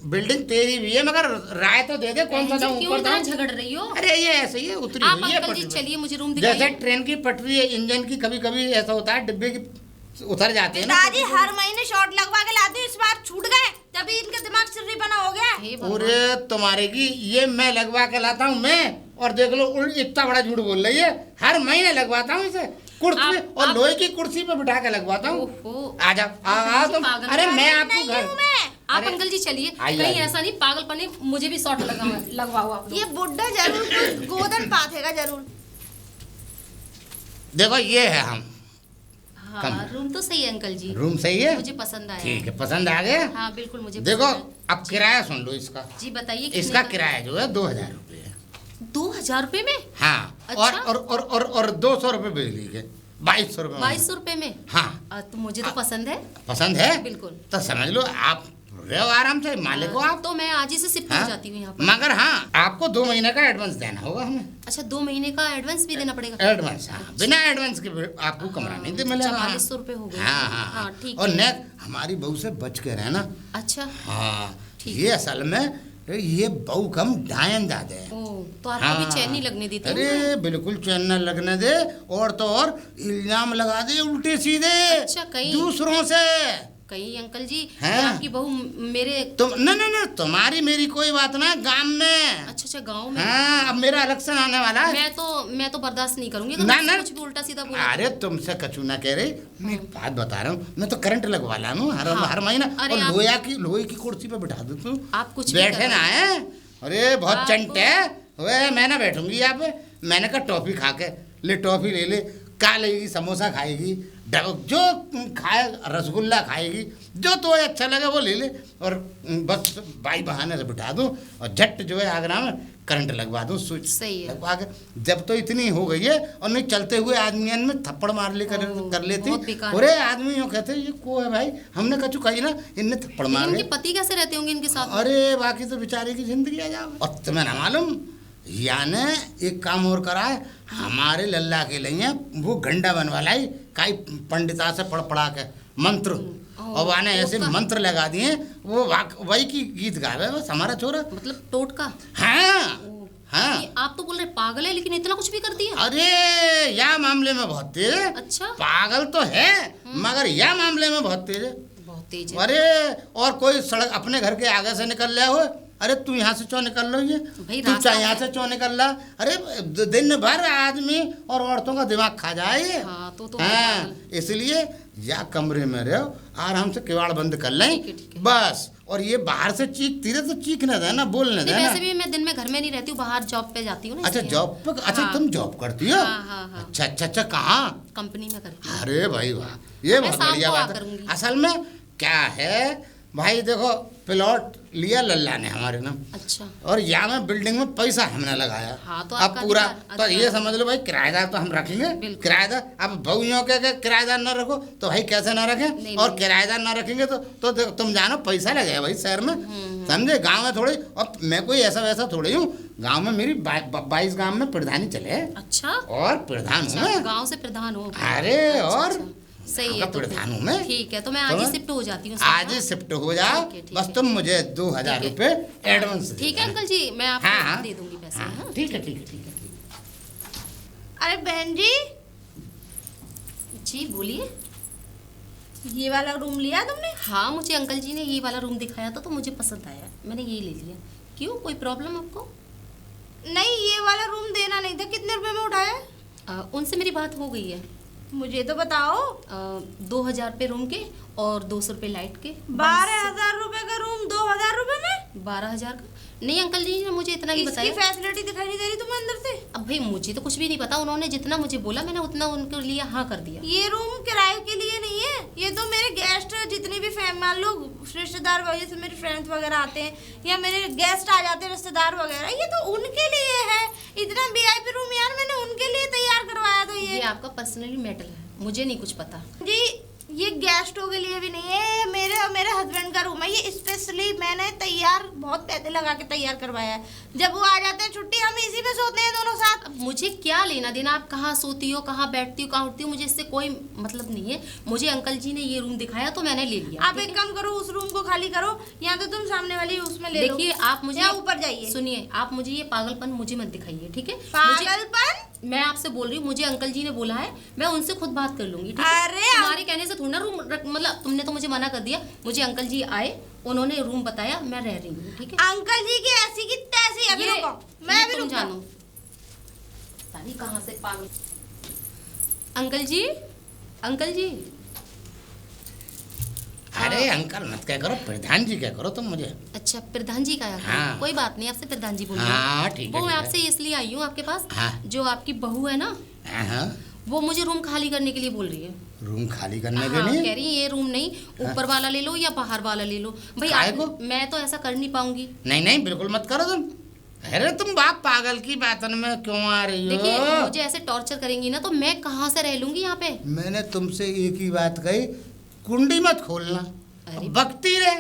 बिल्डिंग तेरी भी है, मगर राय तो दे दे कौन सा बहन जी, दो क्यों ऊपर इतना दो। झगड़ रही हो? अरे ये ऐसे ही है, उतरी आप हुई है अंकल जी पटरी पे। चलिए, मुझे रूम जैसे दिखाइए। ट्रेन की पटरी है, इंजन की कभी कभी ऐसा होता है, डिब्बे की उतर जाते हैं ना। पिताजी हर महीने शॉट लगवा के लाती हूँ, इस बार छूट गए, तभी इनका दिमाग सिर्री बना हो गया। हे भगवान। पूरे तुम्हारे की ये मैं लगवा के लाता हूँ मैं, और देख लो इतना बड़ा झूठ बोल रही है, हर महीने लगवाता हूँ इसे कुर्सी, और लोहे की कुर्सी पे बिठा के लगवाता हूँ। ओहो। आ जाओ, आओ तुम। पागल अरे है। मैं आपको नहीं घर, हूँ मैं। आप अरे, अंकल जी चलिए, आइए, कहीं आइए। ऐसा नहीं पागलपन नहीं, मुझे भी शॉट लगवाओ आप लोग। ये बुड्ढा जरूर कुछ गोदन पाथेगा जरूर। देखो ये है हम, हाँ, कम। रूम तो सही है अंकल जी, रूम सही है, मुझे पसंद आया। ठीक है, पसंद आ गया। हाँ बिल्कुल मुझे देखो पसंद है। अब किराया सुन लो इसका। जी बताइए कितने इसका का? किराया जो है 2000 रुपये है। 2000 रुपए में? हाँ। अच्छा? और 200 रुपये बिजली के, 2200 रुपये। 2200 रुपए में? हाँ। तो मुझे तो पसंद है। पसंद है? बिल्कुल। तो समझ लो, आप रहो आराम से, मालिक हो आप। तो मैं आज ही से शिफ्ट हो जाती हूँ यहाँ पर। मगर हाँ, आपको 2 महीने का एडवांस देना होगा हमें। अच्छा, 2 महीने का एडवांस भी देना पड़ेगा? एडवांस, हाँ। बिना एडवांस के आपको कमरा नहीं दे मिलेगा। 4400 रुपए हो गए। हाँ हाँ हाँ, ठीक और है। नेक्स्ट हमारी बहू से बच के रहना। अच्छा। हाँ, ठीक ये असल में ये बहू कम डायन ज्यादा है। ओ, तो आपको भी चैन नहीं लगने देती? अरे बिल्कुल चैन न लगने दे, और तो और इल्जाम लगा दे उल्टे सीधे। अच्छा, कहीं दूसरों से। कहीं अंकल जी, हाँ। आपकी बहू मेरे तुम न तुम्हारी मेरी कोई बात ना, गांव में। अच्छा गांव में। हाँ, अब मेरा इलेक्शन आने वाला है। मैं तो बर्दाश्त नहीं करूंगी ना, ना। कुछ भी उल्टा सीधा बोला। अरे तुमसे कछु ना कह रही, मैं एक बात बता रहा हूँ, मैं तो करंट लगवा ला हूँ हर महीना। अरे और आप- लोहे की कुर्सी पे बिठा दो तू। आप कुछ भी बैठे कर ना है। अरे बहुत आप- चंटे है वे, मैं ना बैठूंगी यहाँ पे। मैंने कहा टॉफी खा के ले, टॉफी ले ले, का लेगी, समोसा खाएगी, जो खाए, रसगुल्ला खाएगी, जो तो अच्छा लगे वो ले ले, और बस बाई बहाने से बिठा दूँ और झट जो है आगरा में करंट लगवा दूँ, स्विच सही है। लगवा के। जब तो इतनी हो गई है, और नहीं चलते हुए आदमियन में थप्पड़ मार ले कर लेती। बहुत बेकार अरे आदमी यूँ कहते ये को है भाई, हमने कछु कही ना, इनने थप्पड़ मार इनके के। पति कैसे रहते होंगे इनके साथ? अरे बाकी तो बेचारे की जिंदगी आ जाओ। और तुम्हें ना मालूम, याने एक काम और करा है हमारे लल्ला के लिए, वो गंडा बनवा लाई काई पंडिता से पढ़ पढ़ा के मंत्र, और वाने ऐसे मंत्र लगा दिए, वो वही की गीत गावे बस हमारा छोरा। मतलब टोटका? हाँ हाँ। ये आप तो बोल रहे पागल है, लेकिन इतना कुछ भी कर दिया? अरे यह मामले में बहुत तेज है। अच्छा। पागल तो है, मगर यह मामले में बहुत तेज है। बहुत तेज है। अरे और कोई सड़क अपने घर के आगे से निकल रहा हो, अरे तू यहाँ से क्यों निकल रही है, भाई तू रास्ता यहाँ है। से क्यों निकल रहा। अरे दिन भर आदमी और औरतों का दिमाग खा जाए। हाँ, तो हाँ, इसलिए या कमरे में रहो, आराम से किवाड़ बंद कर लें ठीक है। बस। और ये बाहर से चीखती रहे तो चीखने देना, बोलने नहीं, देना। वैसे भी मैं दिन में घर में नहीं रहती हूँ, बाहर जॉब पे जाती हूँ ना। अच्छा इसलिए। जॉब पे, अच्छा हाँ। तुम जॉब करती हो? हाँ, हाँ, हाँ। अच्छा अच्छा अच्छा, कहाँ? कंपनी में करती हूँ। अरे भाई वाह, ये मैं बहुत शाम बढ़िया को बात आ करूंगी। है। असल में क्या है भाई, देखो प्लॉट लिया लल्ला ने हमारे नाम, अच्छा। और यहाँ में बिल्डिंग में पैसा हमने लगाया। हाँ, तो अब आपका पूरा अधिकार- तो ये अधिकार। समझ लो भाई, किराएदार तो हम रखेंगे। बिल्कुल। किराएदार, अब बहुओं के किराएदार न रखो तो भाई कैसे ना रखें, नहीं, और नहीं। किराएदार ना रखेंगे तो देखो, तुम जानो पैसा लगेगा भाई शहर में, समझे। गांव में थोड़ी, और मैं कोई ऐसा वैसा थोड़ी हूँ, गांव में मेरी 22 गांव में प्रधानी चले, अच्छा। और प्रधान हूँ अच्छा, मैं। गांव से प्रधान हो? अरे अच्छा, और अच्छा। सही गाँव है। का तो प्रधान हूँ मैं। ठीक है, तो मैं आज ही शिफ्ट हो जाती हूँ। आज ही शिफ्ट हो जाओ, ठीक है, ठीक बस है। तुम मुझे 2000 ठीक है। रुपये एडवांस दे ठीक है देना। अंकल जी, मैं आपको हाँ, हाँ। दे दूंगी पैसे। हाँ, हाँ, ठीक है ठीक है ठीक है ठीक है। अरे बहन जी, जी बोलिए। ये वाला रूम लिया तुमने? हाँ, मुझे अंकल जी ने ये वाला रूम दिखाया था, तो मुझे पसंद आया, मैंने ये ले लिया। क्यों, कोई प्रॉब्लम आपको? नहीं, ये वाला रूम देना नहीं था। कितने रुपए में उठाया? उनसे मेरी बात हो गई है। मुझे तो बताओ। 2000 रुपये रूम के और 200 रुपये लाइट के। 12,000 रुपए का रूम 2,000 रुपए में? 12,000 का? नहीं अंकल जी ने मुझे इतना ही इसकी बताया। फैसिलिटी दिखाई नहीं दे रही तुम्हें अंदर से? अब भाई मुझे तो कुछ भी नहीं पता, उन्होंने जितना मुझे बोला मैंने उतना उनके लिए हाँ कर दिया। ये रूम किराए के लिए नहीं है, ये तो मेरे गेस्ट जितने भी मान लो रिश्तेदार वगैरह, जैसे मेरे फ्रेंड्स वगैरह आते हैं, या मेरे गेस्ट आ जाते हैं रिश्तेदार वगैरह, ये तो उनके लिए है। इतना वीआईपी रूम यार मैंने उनके लिए तैयार करवाया था। ये आपका पर्सनली मैटर है, मुझे नहीं कुछ पता। जी, ये गेस्टों के लिए भी नहीं है, मेरे और मेरे हस्बैंड का रूम है। ये स्पेशली मैंने तैयार, बहुत पैसे लगा के तैयार करवाया है। जब वो आ जाते हैं छुट्टी, हम इसी में सोते हैं दोनों साथ। अब मुझे क्या लेना देना, आप कहाँ सोती हो, कहाँ बैठती हो, कहाँ उठती हो, मुझे इससे कोई मतलब नहीं है। मुझे अंकल जी ने ये रूम दिखाया तो मैंने ले लिया। आप एक काम करो, उस रूम को खाली करो, या तो तुम सामने वाली उसमें ले लो। देखिए आप मुझे, या ऊपर जाइए। सुनिए, आप मुझे ये पागलपन मुझे मत दिखाइए, ठीक है? पागलपन? मैं आपसे बोल रही हूँ, मुझे अंकल जी ने बोला है, मैं उनसे खुद बात कर लूंगी, ठीक है? अरे तुम्हारे कहने से थोड़ा ना रूम मतलब तुमने तो मुझे मना कर दिया। मुझे अंकल जी आए, उन्होंने रूम बताया, मैं रह रही हूँ, ठीक है? अंकल जी की ऐसी की तैसी। अभी रुको, मैं भी तुम रुक जानो ताली कहाँ से पागल। अंकल जी, अंकल जी। अरे अंकल मत क्या करो, प्रधान जी क्या करो तुम मुझे। अच्छा, प्रधान जी का है? हाँ। कोई बात नहीं, आपसे प्रधान जी बोलिए। हाँ ठीक है वो मैं ठीक है। आपसे इसलिए आई हूँ आपके पास, हाँ। जो आपकी बहू है ना, हाँ, वो मुझे रूम खाली करने के लिए बोल रही है। रूम खाली करने हाँ, के कह लिए? रही है ये रूम नहीं, ऊपर वाला ले लो या बाहर वाला ले लो। भाई काहे आप, को? मैं तो ऐसा कर नहीं पाऊंगी। नहीं नहीं बिल्कुल मत करो तुम, अरे तुम बाप पागल की बातन में क्यों आ रही देखिए हो? मुझे ऐसे टॉर्चर करेंगी ना तो मैं कहाँ से रह लूंगी यहाँ पे। मैंने तुमसे एक ही बात कही, कुंडी मत खोलना, अरे बकती रहे।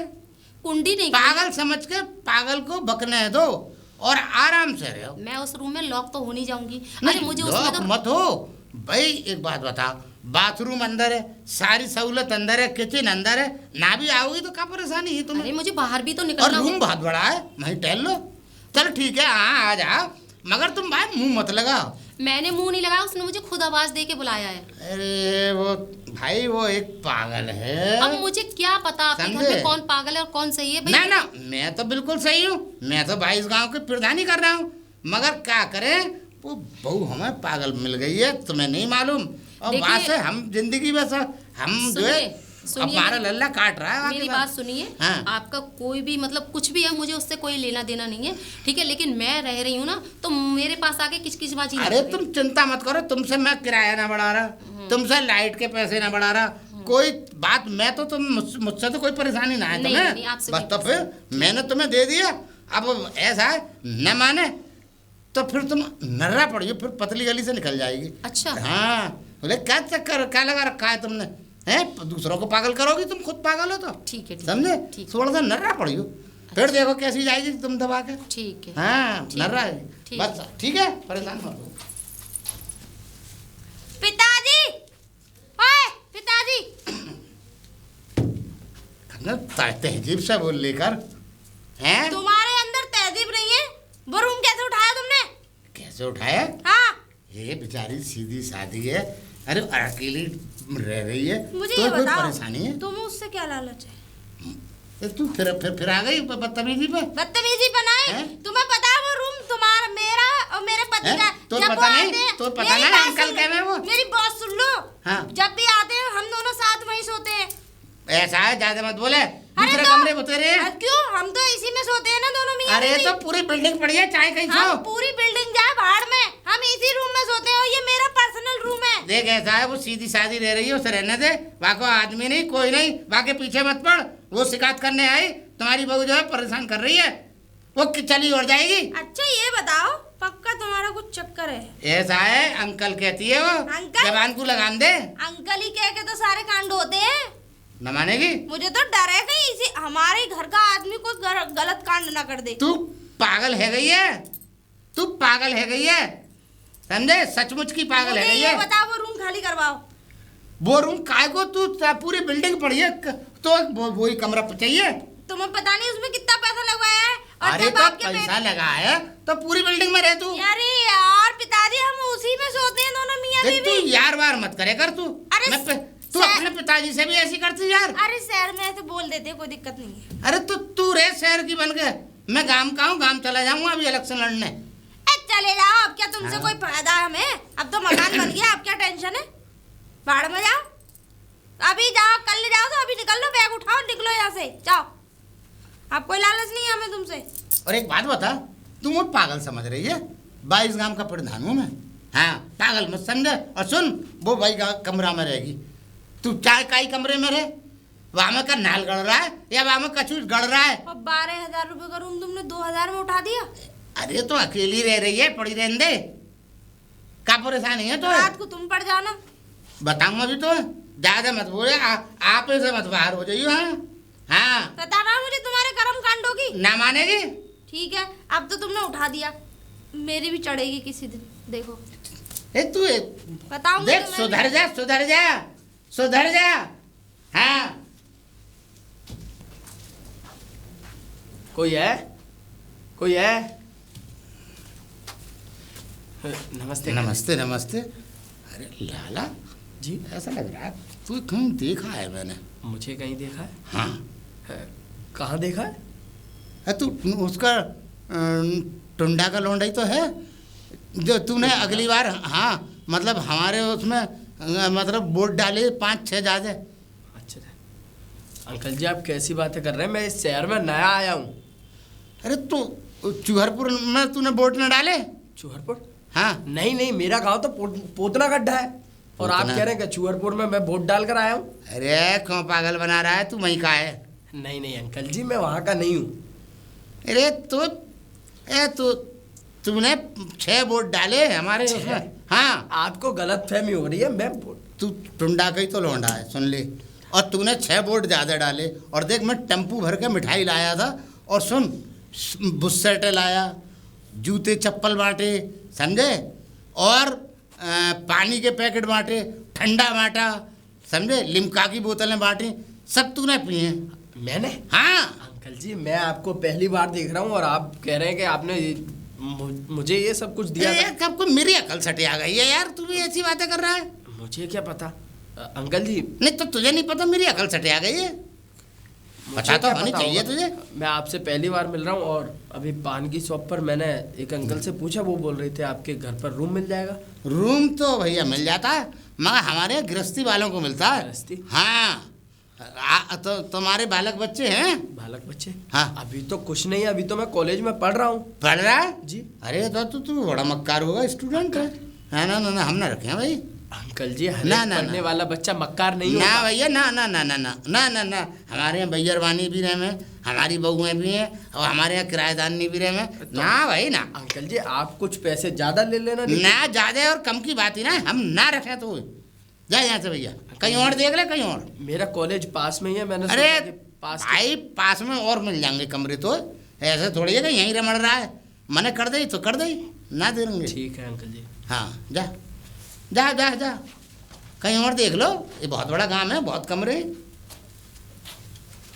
कुंडी नहीं पागल समझ के पागल को बकने दो और आराम से रहो। मैं उस रूम में लॉक तो हो नहीं जाऊंगी। अरे नहीं, मुझे लॉक उसमें तो मत हो भाई। एक बात बताओ, बाथरूम अंदर है, सारी सहूलत अंदर है, किचन अंदर है, ना भी आओगी तो क्या परेशानी है तुम्हें? अरे मुझे बाहर भी तो और निकलना रूम बहुत बड़ा है, वहीं टहल लो। चल ठीक है, हाँ आ जाओ, मगर तुम भाई मुंह मत लगाओ। मैंने मुंह नहीं लगाया, उसने मुझे खुद आवाज दे के बुलाया है। अरे वो भाई वो एक पागल है। अब मुझे क्या पता आपके घर समझे? में कौन पागल है और कौन सही है भाई। ना ना, मैं तो बिल्कुल सही हूँ, मैं तो 22 गांव की प्रधानी कर रहा हूँ, मगर क्या करें, वो बहू हमें पागल मिल गई है, तुम्हें नहीं मालूम। और देखिए- वहाँ से हम जिंदगी में से हम जो है सुनिए हमारा लल्ला काट रहा है। आगे मेरी बात। बात सुनिए। हाँ। आपका कोई भी मतलब कुछ भी है, मुझे उससे कोई लेना देना नहीं है, ठीक है, लेकिन मैं रह रही हूँ ना तो मेरे पास आके किचकिचबाजी ना अरे करें। तुम चिंता मत करो, तुमसे मैं किराया ना बढ़ा रहा, तुमसे लाइट के पैसे ना बढ़ा रहा, कोई बात मैं तो तुम मुझसे तो कोई परेशानी ना है नहीं, तुम्हें। नहीं, आपसे बस कोई तो फिर मैंने तुम्हें दे दिया, अब ऐसा है न माने तो फिर तुम नर्रा पड़ियो, फिर पतली गली से निकल जाएगी। अच्छा। हाँ, बोले क्या चक्कर क्या लगा रखा है तुमने, हैं? दूसरों को पागल करोगी, तुम खुद पागल हो तो। ठीक है, ठीक है, समझे? ठीक। थोड़ा सा नर्रा पड़ियो, फिर देखो कैसी जाएगी तुम दबा के। ठीक है। हाँ ठीक नर्रा है, है ठीक बस, ठीक है, परेशान मत हो। पिताजी, ओए पिताजी, तहजीब से बोल लेकर हैं? तुम्हारे अंदर तहजीब नहीं है? वो रूम कैसे उठाया तुमने? कैसे उठाया? हाँ, ये बेचारी सीधी सादी है, अरे अकेली रह रही है, मुझे तो ये कोई बताओ, परेशानी है? तुम्हें उससे क्या लालच है? तू फिर आ गई बदतमीजी पे। बदतमीजी बनाए? हैं? तुम्हें पता है वो रूम तुम्हारा, मेरा और मेरे पति हैं? का। तो जब पता वो नहीं? आते हैं- तो पता मेरी नहीं बात अंकल सुन लो, कह रहे हैं वो? मेरी बात सुन लो। हाँ। जब भी आते हैं हम दोनों साथ वहीं सोते हैं। ऐसा है, ज्यादा मत बोले, अरे दूसरे तो- कमरे बते रहे हैं। क्यों? हम तो इसी में सोते हैं ना दोनों मियां अरे बीवी। तो पूरी बिल्डिंग पड़ी है, चाहे कहीं हम सो। पूरी बिल्डिंग जाए भाड़ में, हम इसी रूम में सोते हैं और ये मेरा पर्सनल रूम है। देख ऐसा है, वो सीधी सादी रह रही है, उसे रहने दे, वाको आदमी नहीं कोई नहीं, वाके पीछे मत पड़, वो शिकायत करने आई, तुम्हारी बहू जो है परेशान कर रही है, वो चली और जाएगी। अच्छा ये बताओ, पक्का तुम्हारा कुछ चक्कर है? ऐसा है, अंकल कहती है वो, अंकल? जबान को लगान दे। अंकल ही कह के तो सारे कांड होते हैं। न मानेगी? मुझे तो डर है कहीं इसी हमारे घर का आदमी कोई गलत कांड ना कर दे। तू पागल है गई है, तू पागल है गई है, समझे? सचमुच की पागल है मुझे गई ये है। बताओ, वो रूम खाली करवाओ। वो रूम काय को, तू पूरी बिल्डिंग पड़ी है, तो वही कमरा चाहिए। तुम्हें पता नहीं उसमें कितना पैसा लगवाया है? और अरे जब तो आपके पैसा लगा है तो पूरी बिल्डिंग में रह तू। अरे यार पिताजी, हम उसी में सोते हैं दोनों मियां देख तू बीवी। यार वार मत करे कर तू। अरे तू अपने पिताजी से भी ऐसी करती यार। अरे शहर में ऐसे बोल देते हैं, कोई दिक्कत नहीं है। अरे तू रे शहर की बन के, मैं गांव का हूँ, गांव चला जाऊंगा अभी इलेक्शन लड़ने। चले जाओ, अब क्या तुमसे हाँ। कोई फायदा है हमें? अब तो मकान बन गया, अब क्या टेंशन है? भाड़ में जाओ, अभी जाओ, कल जाओ तो अभी निकल लो, बैग उठाओ, निकलो यहाँ से, जाओ। अब कोई लालच नहीं है हमें तुमसे। और एक बात बता, तू मुझे पागल समझ रही है? 22 गांव का प्रधान हूँ मैं, हाँ पागल मत समझे। और सुन, वो भाई कमरा में रहेगी, तू चाहे काई कमरे में रहे, वहां में का नाल गड़ रहा है या वहां में कछू गड़ रहा है। और 12,000 रुपए का रूम तुमने 2,000 में उठा दिया। अरे तो अकेली रह रही है, पड़ी रहने दे, क्या परेशानी है तो? रात को तुम पड़ जाना। बताऊंगा अभी तो, ज्यादा मत बोले, आप से मत बाहर हो जाइयो। हाँ हाँ, पता ना मुझे तुम्हारे कर्म कांडों की। ना मानेगी? ठीक है, अब तो तुमने उठा दिया, मेरी भी चढ़ेगी किसी दिन, देखो तू बताऊंगी देख, तुम्हें। सुधर जा सुधर जा सुधर जा। हाँ कोई है? कोई है? नमस्ते। नमस्ते नमस्ते। अरे लाला जी, ऐसा लग रहा है तू कहीं देखा है मैंने। मुझे कहीं देखा है? हाँ कहाँ देखा है? तू उसका टुंडा का लौंडा ही तो है जो तूने अगली बार, हाँ मतलब हमारे उसमें मतलब वोट डाले 5-6 ज्यादा। अच्छा अंकल जी, आप कैसी बातें कर रहे हैं? मैं इस शहर में नया आया हूँ। अरे तो चूहरपुर में तूने वोट न डाले? चूहरपुर? हाँ नहीं नहीं, मेरा गांव तो पोतना गड्ढा है, और आप पोतना? कह रहे हैं कि चूहरपुर में मैं वोट डाल कर आया हूँ। अरे क्यों पागल बना रहा है तू, वहीं का है? नहीं नहीं अंकल जी, मैं वहाँ का नहीं हूँ। अरे तो तूने 6 वोट डाले हमारे उसमें। हाँ, आपको गलत फहमी हो रही है। मैं तू टुंडा का ही तो लौंडा है, सुन ले। और तूने 6 वोट ज़्यादा डाले। और देख, मैं टेम्पू भर के मिठाई लाया था, और सुन, बुस्सेटे लाया, जूते चप्पल बांटे, समझे, और पानी के पैकेट बांटे, ठंडा बांटा, समझे, लिम्का की बोतलें बांटी, सब तूने पिए। मैंने? हाँ अंकल जी, मैं आपको पहली बार देख रहा हूँ और आप कह रहे हैं कि आपने मुझे ये सब कुछ दिया था। कब को मेरी अकल सटे आ गई है यार, तू भी ऐसी बातें कर रहा है। मुझे क्या पता अंकल जी। नहीं तो तुझे नहीं पता, मेरी अकल सटे आ गई है, पता तो होनी चाहिए तुझे। मैं आपसे पहली बार मिल रहा हूँ और अभी पान की शॉप पर मैंने एक अंकल से पूछा, वो बोल रहे थे आपके घर पर रूम मिल जाएगा। रूम तो भैया मिल जाता है, मगर हमारे यहाँ गृहस्थी वालों को मिलता है। गृहस्थी? हाँ। तो तुम्हारे बालक बच्चे हैं? बालक बच्चे? हाँ। अभी तो कुछ नहीं है, अभी तो मैं कॉलेज में पढ़ रहा हूँ। पढ़ रहा है जी। अरे तो तू बड़ा मक्कार होगा, स्टूडेंट है। हाँ, ना ना ना, हम ना रखे हैं भाई। अंकल जी, हर ना, एक ना, पढ़ने ना। वाला बच्चा मक्कार नहीं ना होता। भैया, ना ना ना ना ना ना ना ना, हमारे यहाँ भैयरवानी भी रहे हैं, हमारी बहुएं भी हैं, और हमारे यहाँ किराएदारनी भी रहे हैं। ना भाई ना। अंकल जी, आप कुछ पैसे ज्यादा ले लेना। ना ज्यादा और कम की बात ही ना, हम ना रखें तो जा यहाँ से भैया, कहीं और देख ले, कहीं और। मेरा कॉलेज पास में ही है, मैंने अरे सोचा कि पास भाई, पास में और मिल जाएंगे कमरे, तो ऐसे थोड़ी है कि यहीं रमड़ रहा है। मैंने कर दे तो कर दे, ना देंगे। ठीक है अंकल जी। हाँ, जा जा जा जा, कहीं और देख लो, ये बहुत बड़ा काम है, बहुत कमरे हैं।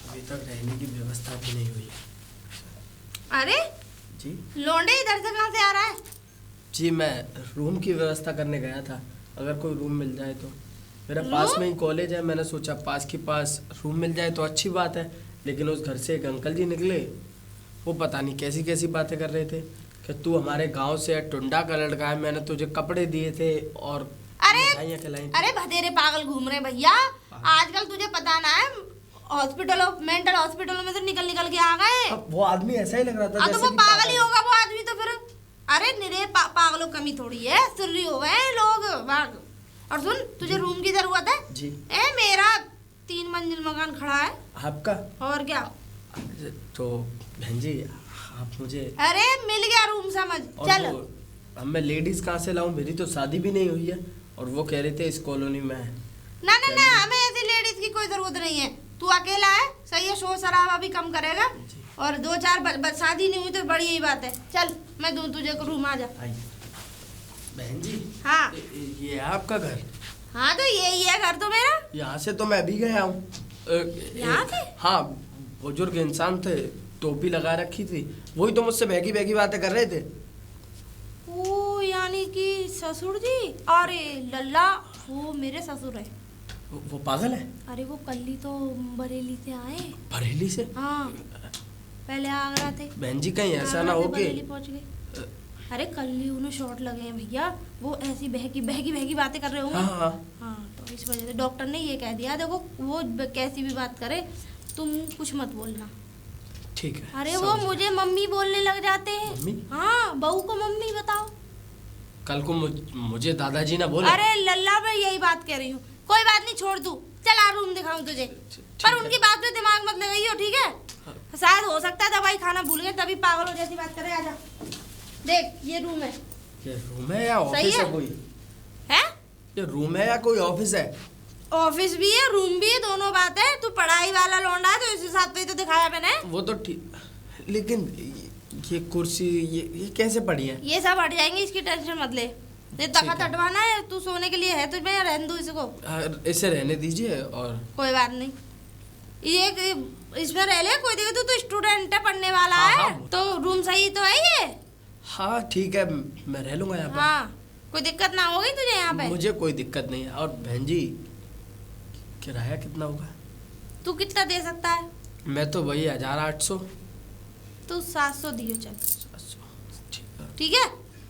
अभी तक रहने की व्यवस्था भी नहीं हुई है। अरे जी लौंडे इधर से कहाँ से आ रहा है? जी, मैं रूम की व्यवस्था करने गया था, अगर कोई रूम मिल जाए तो। मेरा पास में ही कॉलेज है, मैंने सोचा पास के पास रूम मिल जाए तो अच्छी बात है। लेकिन उस घर से एक अंकल जी निकले, वो पता नहीं कैसी कैसी बातें कर रहे थे कि तू हमारे गांव से टुंडा का लड़का है, मैंने तुझे कपड़े दिए थे और मिठाइयाँ खिलाई थी। अरे भतेरे पागल घूम रहे भैया, आजकल तुझे पता ना है, हॉस्पिटलों, मेंटल हॉस्पिटलों में तो निकल निकल के आ गए। अब वो आदमी ऐसा ही लग रहा था तो जैसे वो कि पागल ही होगा वो आदमी तो फिर। अरे निरे पागलों कमी थोड़ी है, सुर्री हो गए लोग बाग। और सुन, तुझे रूम की जरूरत है? जी। मेरा 3 मंजिल मकान खड़ा है। आपका? और क्या? तो बहन जी, आप मुझे। अरे मिल गया रूम, समझ चल। अब मैं लेडीज कहाँ से लाऊं, मेरी तो शादी भी नहीं हुई है, और वो कह रहे थे इस कॉलोनी में है। ना ना ना, हमें ऐसी लेडीज की कोई जरूरत नहीं है। तू अकेला है, सही है, शोर शराबा भी कम करेगा, और 2-4 शादी नहीं हुई तो बड़ी यही बात है। चल मैं दूं तुझे रूम, आ जा। बहन जी, हाँ ये है आपका घर? हाँ, तो यही है घर तो मेरा। यहाँ से तो मैं अभी गया हूँ। यहाँ से? हाँ, बुजुर्ग इंसान थे, टोपी लगा रखी थी, वही तो मुझसे बहकी बहकी बातें कर रहे थे। ओ, यानी कि ससुर जी? अरे लल्ला, वो मेरे ससुर है। वो पागल है? अरे वो कल ही तो बरेली से आए। बरेली से? हाँ, पहले आगरा थे। बहन जी, कहीं ऐसा ना हो कि बरेली पहुंच गए। अरे कल ही उन्हें शॉट लगे हैं भैया, वो ऐसी बहकी बहकी बहकी बातें कर रहे होंगे। हाँ। हाँ, तो इस वजह से डॉक्टर ने ये कह दिया, देखो वो कैसी भी बात करे तुम कुछ मत बोलना। ठीक है। अरे वो मुझे मम्मी बोलने लग जाते हैं। मम्मी? हाँ, बहू को मम्मी बताओ। कल को मुझे दादाजी ना बोले। अरे लल्ला, मैं यही बात कह रही हूँ। कोई बात नहीं, छोड़ तू, चल आ रूम दिखाऊं तुझे, पर उनकी बात पे दिमाग मत लगाइयो, ठीक है? शायद हो सकता है दवाई खाना भूल गए, तभी पागलों जैसी बात करे। आजा, देख ये रूम है। ये रूम है या ऑफिस है कोई? है? ये रूम है या कोई ऑफिस है? ऑफिस भी है, रूम भी है, दोनों बात है। तू पढ़ाई वाला लौंडा है तो इस हिसाब से तो दिखाया मैंने। वो तो ठीक, लेकिन ये कुर्सी ये कैसे पड़ी है? ये सब हट जाएंगे, इसकी टेंशन मत ले। ये तखत हटवाना है, तू सोने के लिए है तुझे, या रहने दूं इसको? इसे रहने दीजिए। और कोई बात नहीं, ये इसमें रह ले, कोई दिक्कत। तू स्टूडेंट है, पढ़ने वाला हाँ, है। हाँ। तो रूम सही तो है ये? हाँ ठीक है, मैं रह लूंगा यहाँ पर। हाँ, कोई दिक्कत ना होगी तुझे यहाँ पे? मुझे कोई दिक्कत नहीं है। और बहन जी, किराया कितना होगा? तू कितना दे सकता है? मैं तो वही 1800। तू 700 दियो, चल। 700 ठीक है,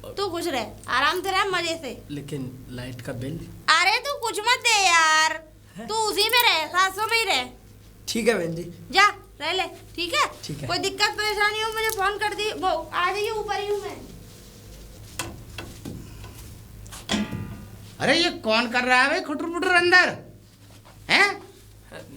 तू खुश रह, आराम से रह, मजे से। लेकिन लाइट का बिल? अरे तू कुछ मत दे यार, तू उसी में रह, 700 में ही रह। ठीक है बहन जी। जा रह ले, ठीक है? ठीक है। कोई दिक्कत परेशानी हो मुझे फोन कर दी, वो आ जाइए, ऊपर ही हूँ मैं। अरे ये कौन कर रहा है भाई खुटर पुटर अंदर हैं?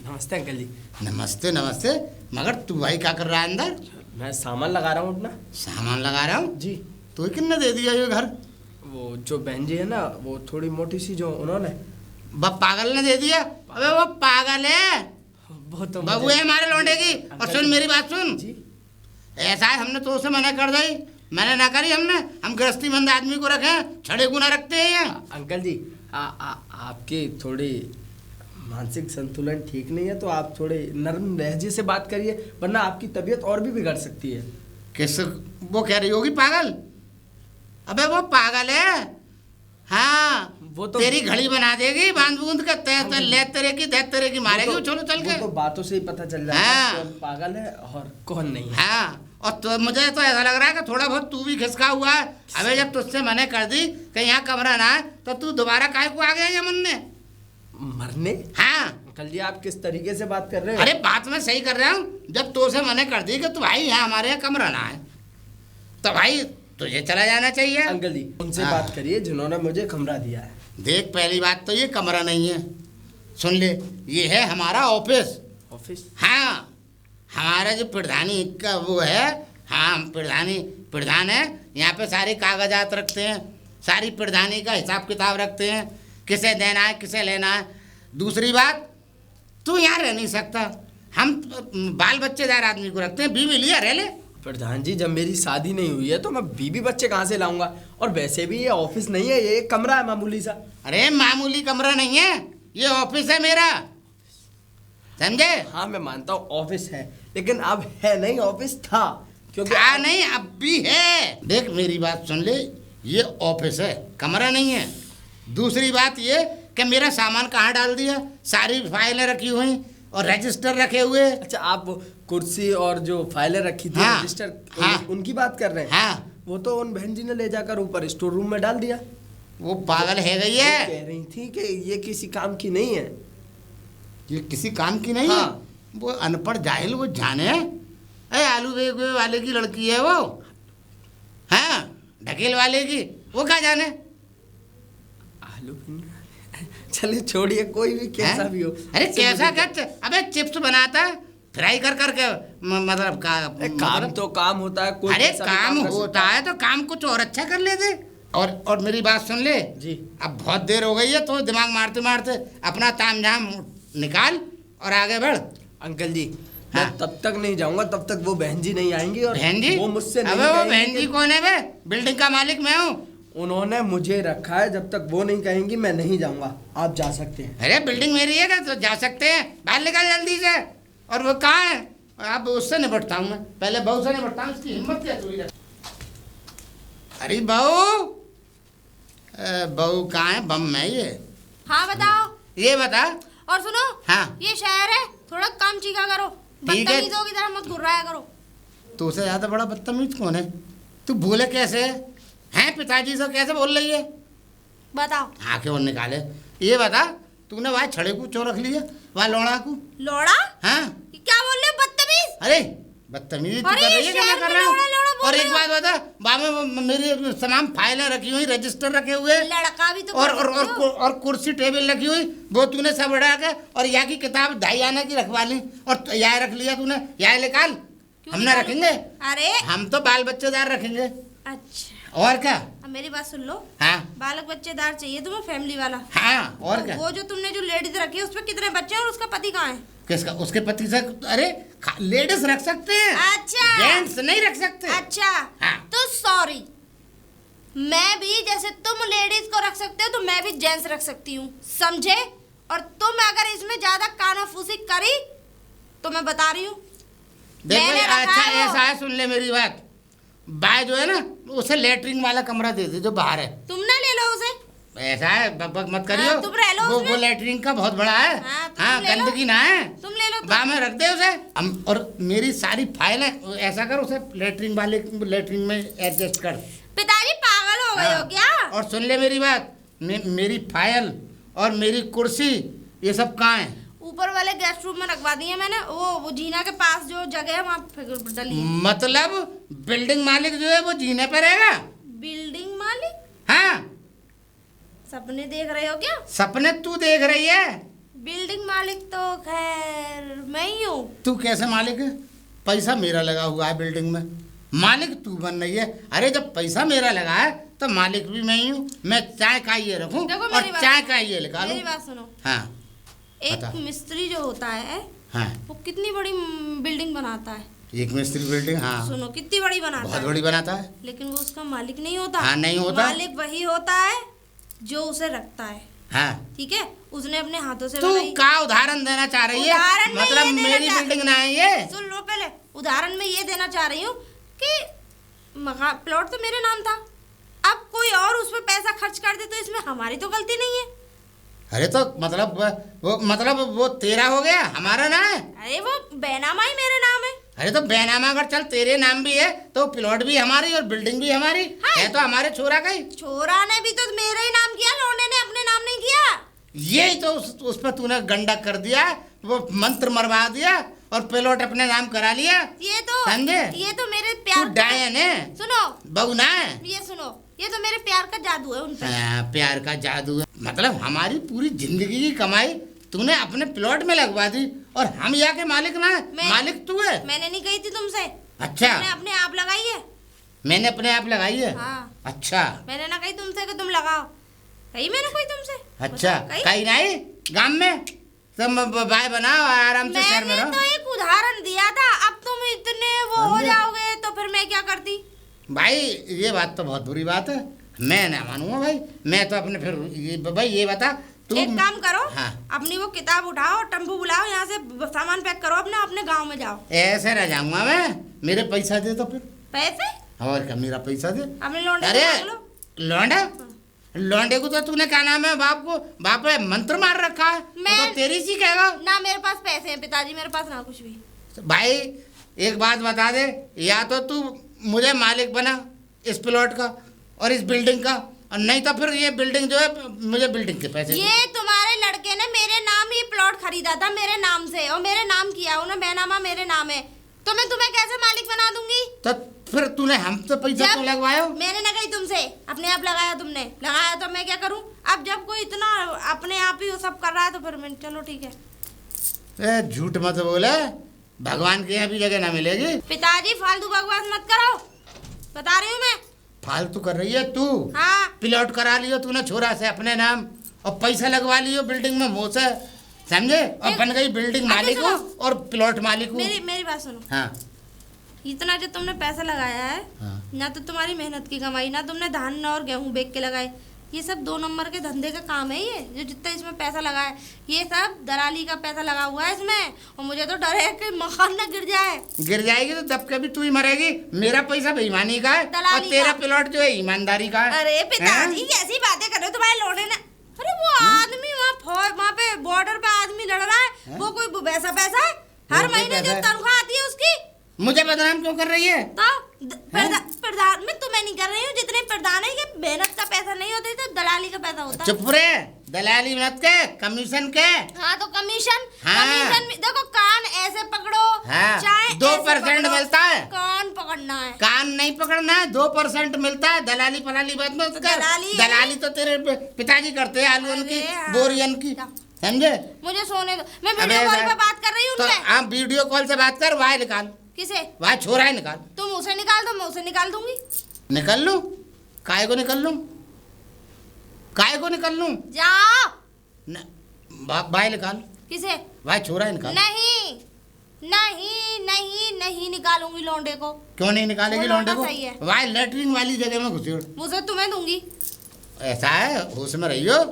नमस्ते अंकल जी। नमस्ते नमस्ते, मगर तू भाई क्या कर रहा है अंदर? मैं सामान लगा रहा हूँ अपना। सामान लगा रहा हूँ? जी। तो किसने दे दिया ये घर? वो जो बहन जी है ना, वो थोड़ी मोटी सी जो, उन्होंने। पागल ने दे दिया? अबे वो पागल है, वो तो बबू है हमारे लौंडे की। और सुन मेरी बात सुन, जी। ऐसा है हमने तो उसे मना कर दी, मैंने ना करी हमने। हम गृहस्थीमंद आदमी को रखे, छड़े गुना रखते हैं यहाँ। अंकल जी, आपकी थोड़ी मानसिक संतुलन ठीक नहीं है, तो आप थोड़े नरम लहजे से बात करिए, वरना आपकी तबीयत और भी बिगड़ सकती है। किस वो कह रही होगी पागल? अबे वो पागल है, हाँ। वो तो तेरी घड़ी बना देगी बांध बूंद के, तय ले तेरे की दे तेरे की मारेगी वो उछल उछल वो के। तो बातों से ही पता चल जाता हाँ। है कौन पागल है और कौन नहीं है। हाँ, और तो मुझे तो ऐसा लग रहा है कि थोड़ा बहुत तू भी खिसका हुआ है। अबे जब तुझसे मने कर दी कि यहाँ कमरा ना है, तो तू दोबारा काहे को आ गया यमन ने? मरने? हाँ। अंकल जी, आप किस तरीके से बात कर रहे हैं? अरे बात मैं सही कर रहा हूँ। जब तो उसे मने कर दी कि तू भाई यहाँ हमारे यहाँ कमरा ना है, तो भाई तुझे चला जाना चाहिए। अंकल जी, उनसे हाँ। बात करिए जिन्होंने मुझे कमरा दिया है। देख, पहली बात तो ये कमरा नहीं है, सुन ले, ये है हमारा ऑफिस। ऑफिस? हाँ, हमारा जो प्रधानी का वो है, हाँ प्रधान है। यहाँ पे सारे कागजात रखते हैं, सारी प्रधानी का हिसाब किताब रखते हैं, किसे देना है किसे लेना है। दूसरी बात, तू यहाँ रह नहीं सकता, हम बाल बच्चेदार आदमी को रखते हैं, बीवी लिया रह ले। प्रधान जी, जब मेरी शादी नहीं हुई है तो मैं बीबी बच्चे कहाँ से लाऊंगा? और वैसे भी ये ऑफिस नहीं है, ये एक कमरा है मामूली सा। अरे मामूली कमरा नहीं है, ये ऑफिस है मेरा, समझे? हाँ, मैं मानता हूँ ऑफिस है, लेकिन अब है नहीं, ऑफिस था। क्योंकि था नहीं, अब भी है। देख मेरी बात सुन ले, ये ऑफिस है, कमरा नहीं है। दूसरी बात ये कि मेरा सामान कहाँ डाल दिया, सारी फाइलें रखी हुई और रजिस्टर रखे हुए। अच्छा, आप वो कुर्सी और जो फाइलें रखी थी, हाँ, रजिस्टर, हाँ, उनकी बात कर रहे हैं? हाँ, वो तो उन बहन जी ने ले जाकर ऊपर स्टोर रूम में डाल दिया। वो पागल है गई वो है, कह रही थी कि ये किसी काम की नहीं है। ये किसी काम की नहीं हाँ। है। वो अनपढ़ जाहिल, वो जाने अरे आलू बेगवे वाले की लड़की है वो, हाँ, ढकेल वाले की, वो क्या जाने। आलू चलिए छोड़िए, कोई भी कैसा हैं? भी हो। अरे इससे कैसा मुझे कर, अबे चिप्स बनाता है फ्राई कर करके, मतलब का काम मतलब, तो काम होता है, कोई अरे कैसा भी काम कर होता सकता है तो काम कुछ और अच्छा कर लेते। और मेरी बात सुन ले जी। अब बहुत देर हो गई है, तो दिमाग मारते मारते अपना ताम झाम निकाल और आगे बढ़। अंकल जी, हाँ। मैं तब तक नहीं जाऊंगा तब तक वो बहन जी नहीं आएंगी, और बहन जी? वो मुझसे नहीं अबे वो कहेंगी बहन जी कि- कौन है बे? बिल्डिंग का मालिक मैं हूँ। उन्होंने मुझे रखा है, जब तक वो नहीं कहेंगी मैं नहीं जाऊंगा। आप जा सकते हैं। अरे बिल्डिंग मेरी है क्या, तो जा सकते हैं, बाहर निकल जल्दी से। और वो कहाँ है? अब उससे निपटता हूँ मैं, पहले बहू से निपटता हूँ, उसकी हिम्मत क्या हुई। अरे बहू, बहू कहाँ है? बम में ये। हाँ बताओ। ये बता। और सुनो, हाँ। ये शहर है, थोड़ा कम चीखा करो, ठीक है। बदतमीजों की तरह मत घुर्राया करो। तो उसे ज़्यादा बड़ा बदतमीज कौन है? तू बोले कैसे हैं? पिताजी से कैसे बोल रही है? बताओ। आंखें और निकाले। ये बता, तूने वहाँ छड़े को क्यों रख लिया, वहाँ लौड़ा को? लोड़ा? हाँ, ये क्या बोल रहे हो, बदतमीज? अरे बदतमीजी तू अरे कर रही है, क्या मैं शहर कर में रहा लौड़ा लौड़ा हूँ? बोल और रहे एक हो। बात बता, बाबा मेरी तमाम फाइलें रखी हुई, रजिस्टर रखे हुए, लड़का भी तो और बोल और और, सकते हो। और कुर्सी टेबल रखी हुई, वो तूने सब उड़ा के, और यहाँ की किताब 2.5 आने की रखवा ली, और यहाँ रख लिया तूने, यहाँ निकाल। क्यों हम ना निकालूं? रखेंगे, अरे हम तो बाल बच्चेदार रखेंगे। अच्छा, और क्या? अब मेरी बात सुन लो। हाँ बालक बच्चेदार चाहिए तुम्हें, फैमिली वाला। हाँ, और तो क्या? वो जो तुमने जो लेडीज रखी है उसपे कितने बच्चे हैं और उसका पति कहाँ है? किसका? उसके पति से? अरे लेडीज रख सकते हैं, अच्छा। जेंट्स नहीं रख सकते। अच्छा। हाँ। तो सॉरी, मैं भी जैसे तुम लेडीज को रख सकते हो तो मैं भी जेंट्स रख सकती हूँ, समझे? और तुम अगर इसमें ज्यादा कानाफूसी करी तो मैं बता रही हूँ। देखो मैंने रखा अच्छा है वो। ऐसा है, सुन ले मेरी बात, बाय जो है ना, उसे लेटरिन वाला कमरा दे दे जो बाहर है। तुम ना ले लो उसे। ऐसा है, बकबक मत करियो। हाँ, तुम रह लो वो उसमें। लेटरिन का बहुत बड़ा है। हाँ, तुम हाँ, ले लो। गंदगी ना है, तुम ले लो। बा में रख दे उसे। और मेरी सारी फाइलें ऐसा कर, उसे लेटरिन वाले लेटरिन में एडजस्ट कर। पिताजी पागल हो गए हो हाँ। क्या? और सुन ले मेरी बात, मेरी फाइल और मेरी कुर्सी ये सब कहाँ है? ऊपर वाले गेस्ट रूम में रखवा दी है मैंने, वो जीना के पास जो जगह है वहाँ डली है। मतलब बिल्डिंग मालिक जो है वो जीने पे रहेगा? बिल्डिंग मालिक? हाँ, सपने देख रहे हो क्या? सपने तू देख रही है? बिल्डिंग मालिक तो खैर मैं ही हूँ। तू कैसे मालिक है? पैसा मेरा लगा हुआ है बिल्डिंग में, मालिक तू बन रही है। अरे जब पैसा मेरा लगा है तो मालिक भी मैं ही हूँ। मैं चाय का ये रखूँ देखो और मेरी बात- चाय का ये निकालूं। मेरी बात सुनो, हाँ एक बता। मिस्त्री जो होता है हाँ, वो कितनी बड़ी बिल्डिंग बनाता है। एक मिस्त्री बिल्डिंग, हाँ सुनो कितनी बड़ी बनाता बहुत है, बड़ी बनाता है। लेकिन वो उसका मालिक नहीं होता। हाँ, नहीं होता। मालिक वही होता है जो उसे रखता है। हाँ, ठीक है, उसने अपने हाथों से तू बनाई। का उदाहरण देना चाह रही है? उदाहरण में मतलब ये देना मेरी चाह- बिल्डिंग ना है ये? सुन लो पहले, उदाहरण में ये देना चाह रही हूँ कि प्लॉट तो मेरे नाम था, अब कोई और उस पर पैसा खर्च कर दे तो इसमें हमारी तो गलती नहीं है। अरे तो मतलब वो तेरा हो गया, हमारा ना है। अरे वो बेनामा ही मेरे नाम है। अरे तो बेनामा अगर चल तेरे नाम भी है तो प्लॉट भी हमारी और बिल्डिंग भी हमारी हाँ। है, तो हमारे छोरा का ही। छोरा ने भी तो मेरा ही नाम किया, लौंडे ने अपने नाम नहीं किया। यही तो उस पर तूने गंडा कर दिया, वो मंत्र मरवा दिया और प्लॉट अपने नाम करा लिया। ये तो समझे? ये तो मेरे तू प्यार डायन है, सुनो बहू ना है। ये सुनो, ये तो मेरे प्यार का जादू है उन पे। हाँ, प्यार का जादू है। मतलब हमारी पूरी जिंदगी की कमाई तूने अपने प्लॉट में लगवा दी और हम यहाँ के मालिक ना है। मालिक तू है। मैंने नहीं कही थी तुमसे। अच्छा, मैंने अपने आप लगाई है। मैंने अपने आप लगाई है। हाँ, अच्छा मैंने ना कही तुमसे कि तुम लगाओ, कही मैंने कोई तुमसे? अच्छा, बताओ, कही? कहीं नहीं गांव में तुम बाय बनाओ आराम से शहर में मैंने रहो। तो एक उदाहरण दिया था, अब तुम इतने वो हो समझे? जाओगे तो फिर मैं क्या करती? भाई ये बात तो बहुत बुरी बात है, मैं ना मानूंगा भाई। मैं तो अपने फिर भाई ये बता तू। एक काम करो, हाँ। अपनी वो किताब उठाओ, टेम्पो बुलाओ, यहाँ से सामान पैक करो अपने अपने गांव में जाओ। ऐसे रह जाऊंगा मैं, मेरे पैसा दे तो फिर। पैसे और क्या, मेरा पैसा दे। अपने लौंडे अरे को मांग लो। लौंडा, लौंडे को तो तूने क्या नाम है बाप पे मंत्र मार रखा है, वो मैं- तो तेरी सी कहेगा। ना मेरे पास पैसे हैं पिताजी, मेरे पास ना कुछ भी। भाई एक बात बता दे, या तो तू मुझे मालिक बना इस प्लॉट का और इस बिल्डिंग का, और नहीं तो फिर ये बिल्डिंग जो है मुझे बिल्डिंग के पैसे दे। ये तुम्हारे लड़के ने मेरे नाम ही प्लॉट खरीदा था मेरे नाम से और मेरे नाम किया, उन्हें बेनामा मेरे नाम है, तो मैं तुम्हें कैसे मालिक बना दूंगी? तो फिर तूने हम तो पैसा क्यों लगवाया? मैंने ना कही तुमसे, अपने आप लगाया, तुमने लगाया तो मैं क्या करूं? अब जब कोई इतना अपने आप ही वो सब कर रहा है तो फिर मैं चलो ठीक है। झूठ मत बोले, भगवान के यहाँ भी जगह ना मिलेगी। पिताजी फालतू बकवास मत करो, बता रही हूँ मैं। फालतू कर रही है तू। हाँ, प्लॉट करा लियो तूने छोरा से अपने नाम और पैसा लगवा लियो बिल्डिंग में मुँह से, समझे? और बन गई बिल्डिंग मालिक हो और प्लॉट मालिक हो। मेरी बात सुनो, हाँ इतना जो तुमने पैसा लगाया है, हाँ। ना तो तुम्हारी मेहनत की कमाई, ना तुमने धान और गेहूं बेच के लगाए, ये सब 2 नंबर के धंधे का काम है। ये जो जितना इसमें पैसा लगा है ये सब दलाली का पैसा लगा हुआ है इसमें, और मुझे तो डर है कि मकान ना गिर जाए। गिर जाएगी तो दबके भी तू ही मरेगी। मेरा पैसा बेईमानी का है और दलाली तेरा का। प्लॉट जो है ईमानदारी का है। अरे पिताजी हैं? कैसी बातें कर रहे हो, तुम्हारे लौंडे ने। अरे वो आदमी वहाँ पे बॉर्डर पे आदमी लड़ रहा है, वो कोई वैसा पैसा है? हर वो कोई महीने जो पैसा है? तनख्वाह आती है उसकी, मुझे बदनाम क्यों कर रही है? तो प्रधान में तुम्हें नहीं कर रही हूँ, जितने प्रधान है ये मेहनत का पैसा नहीं होता, तो दलाली का पैसा होता है। चुप रे, दलाली मत के, कमीशन के। हाँ तो कमीशन, हाँ। कमीशन में देखो, कान ऐसे पकड़ो, हाँ, चाहे 2% ऐसे पकड़ो, मिलता है। कान पकड़ना है। कान नहीं पकड़ना है, 2% मिलता है। दलाली पलाली बात मत कर। दलाली है। दलाली तो तेरे पिताजी करते हैं, आलून की, अरे हाँ। बोरियन की, समझे? मुझे सोने दो, मैं अबे वीडियो कॉल साहब, पे बात कर रही हूँ तो उनसे। आप वीडियो कॉल से बात कर, वाह निकाल, किसे? वाह छोरा है निकाल। तुम उसे निकाल दो, मैं उसे निकाल दूंगी। निकल लूं? काय को निकल लूं? काय को निकल लूं? जाओ। भाई निकाल, किसे? भाई छोरा है निकाल। नहीं नहीं नहीं नहीं निकालूंगी लौंडे को। क्यों नहीं निकालेगी वो लौंडे लौंडा को? सही है। भाई लेटरिन वाली जगह में घुसी। मुझे तुम्हें दूंगी। ऐसा है, होश में रहियो।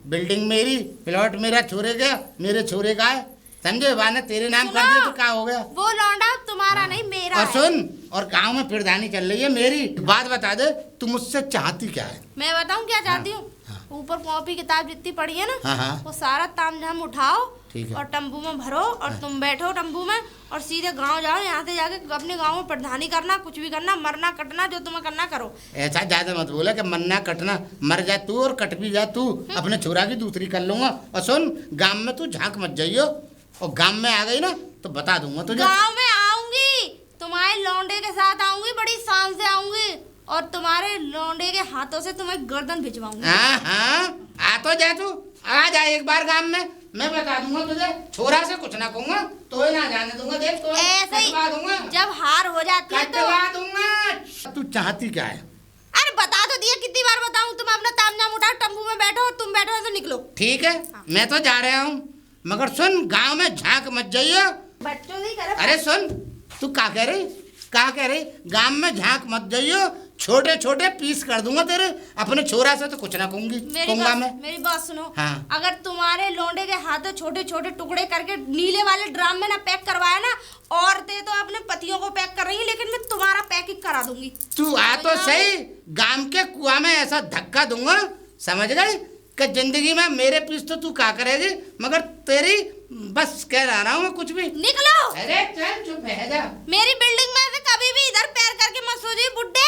बिल्डिंग मेरी, प्लॉट मेरा, छोरे का, मेरे छोरे का है, समझे? वाने तेरे नाम कर दिया तो क्या हो गया? वो लौंडा तुम्हारा नहीं मेरा और है। सुन, और गांव में फिरदानी चल रही है मेरी। बात बता दे, तू मुझसे चाहती क्या है? मैं बताऊं क्या चाहती हूँ? हाँ। ऊपर कॉपी किताब जितनी पड़ी है ना, हाँ, हाँ। वो सारा तामझाम उठाओ ठीक है। और तंबू में भरो और तुम बैठो तंबू में और सीधे गांव जाओ। यहाँ से जाके अपने गांव में प्रधानी करना, कुछ भी करना, मरना कटना, जो तुम्हें करना करो। ऐसा ज्यादा मत बोला कि मरना कटना, मर जा तू और कट भी जा तू, अपने छोरा की दूसरी कर लूंगा। और सुन, गांव में तू झांक मत जाइयो, और गांव में आ गई ना तो बता दूंगा तुझे। गांव में आऊंगी, तुम्हारे लौंडे के साथ आऊंगी, बड़ी शान से आऊंगी और तुम्हारे लौंडे के हाथों से तुम्हें गर्दन भिजवाऊंगी। हाँ हाँ, आ तो जा तू, आ जा एक बार गांव में, मैं बता दूंगा तुझे। छोरा से कुछ ना कहूंगा, तो ना जाने दूंगा। देख तो ऐसे ही कटवा दूंगा, जब हार हो जाती है तो कटवा दूंगा। तू चाहती क्या है? अरे बता तो दिया, कितनी बार बताऊं? तुम अपना तामझाम उठाओ, टम्पू में बैठो, तुम बैठो तो निकलो। ठीक है, मैं तो जा रहा हूँ, मगर सुन, गांव में झांक मत जाइयो। बच्चों नहीं करे। अरे सुन, तू क्या कह रही, क्या कह रही? गांव में झांक मत जाइयो, छोटे छोटे पीस कर दूंगा तेरे। अपने छोरा से तो कुछ ना कहूंगी, कहूंगा मैं। मेरी बात सुनो। हाँ। अगर तुम्हारे लोंडे के हाथों छोटे छोटे टुकड़े करके नीले वाले ड्राम में ना पैक करवाया ना, औरतें तो अपने पतियों को पैक कर रही हैं, लेकिन मैं तुम्हारा पैकिंग करा दूंगी। तू आ तो सही, गांव के कुआं में ऐसा धक्का दूंगा, समझ गई, कि जिंदगी में मेरे पीस तो तू क्या करेगी, मगर तेरी बस कह रहा हूँ मैं कुछ भी। निकलो। अरे चल चुप है जा। मेरी बिल्डिंग में से कभी भी इधर पैर करके मत सोचिए बुड्ढे।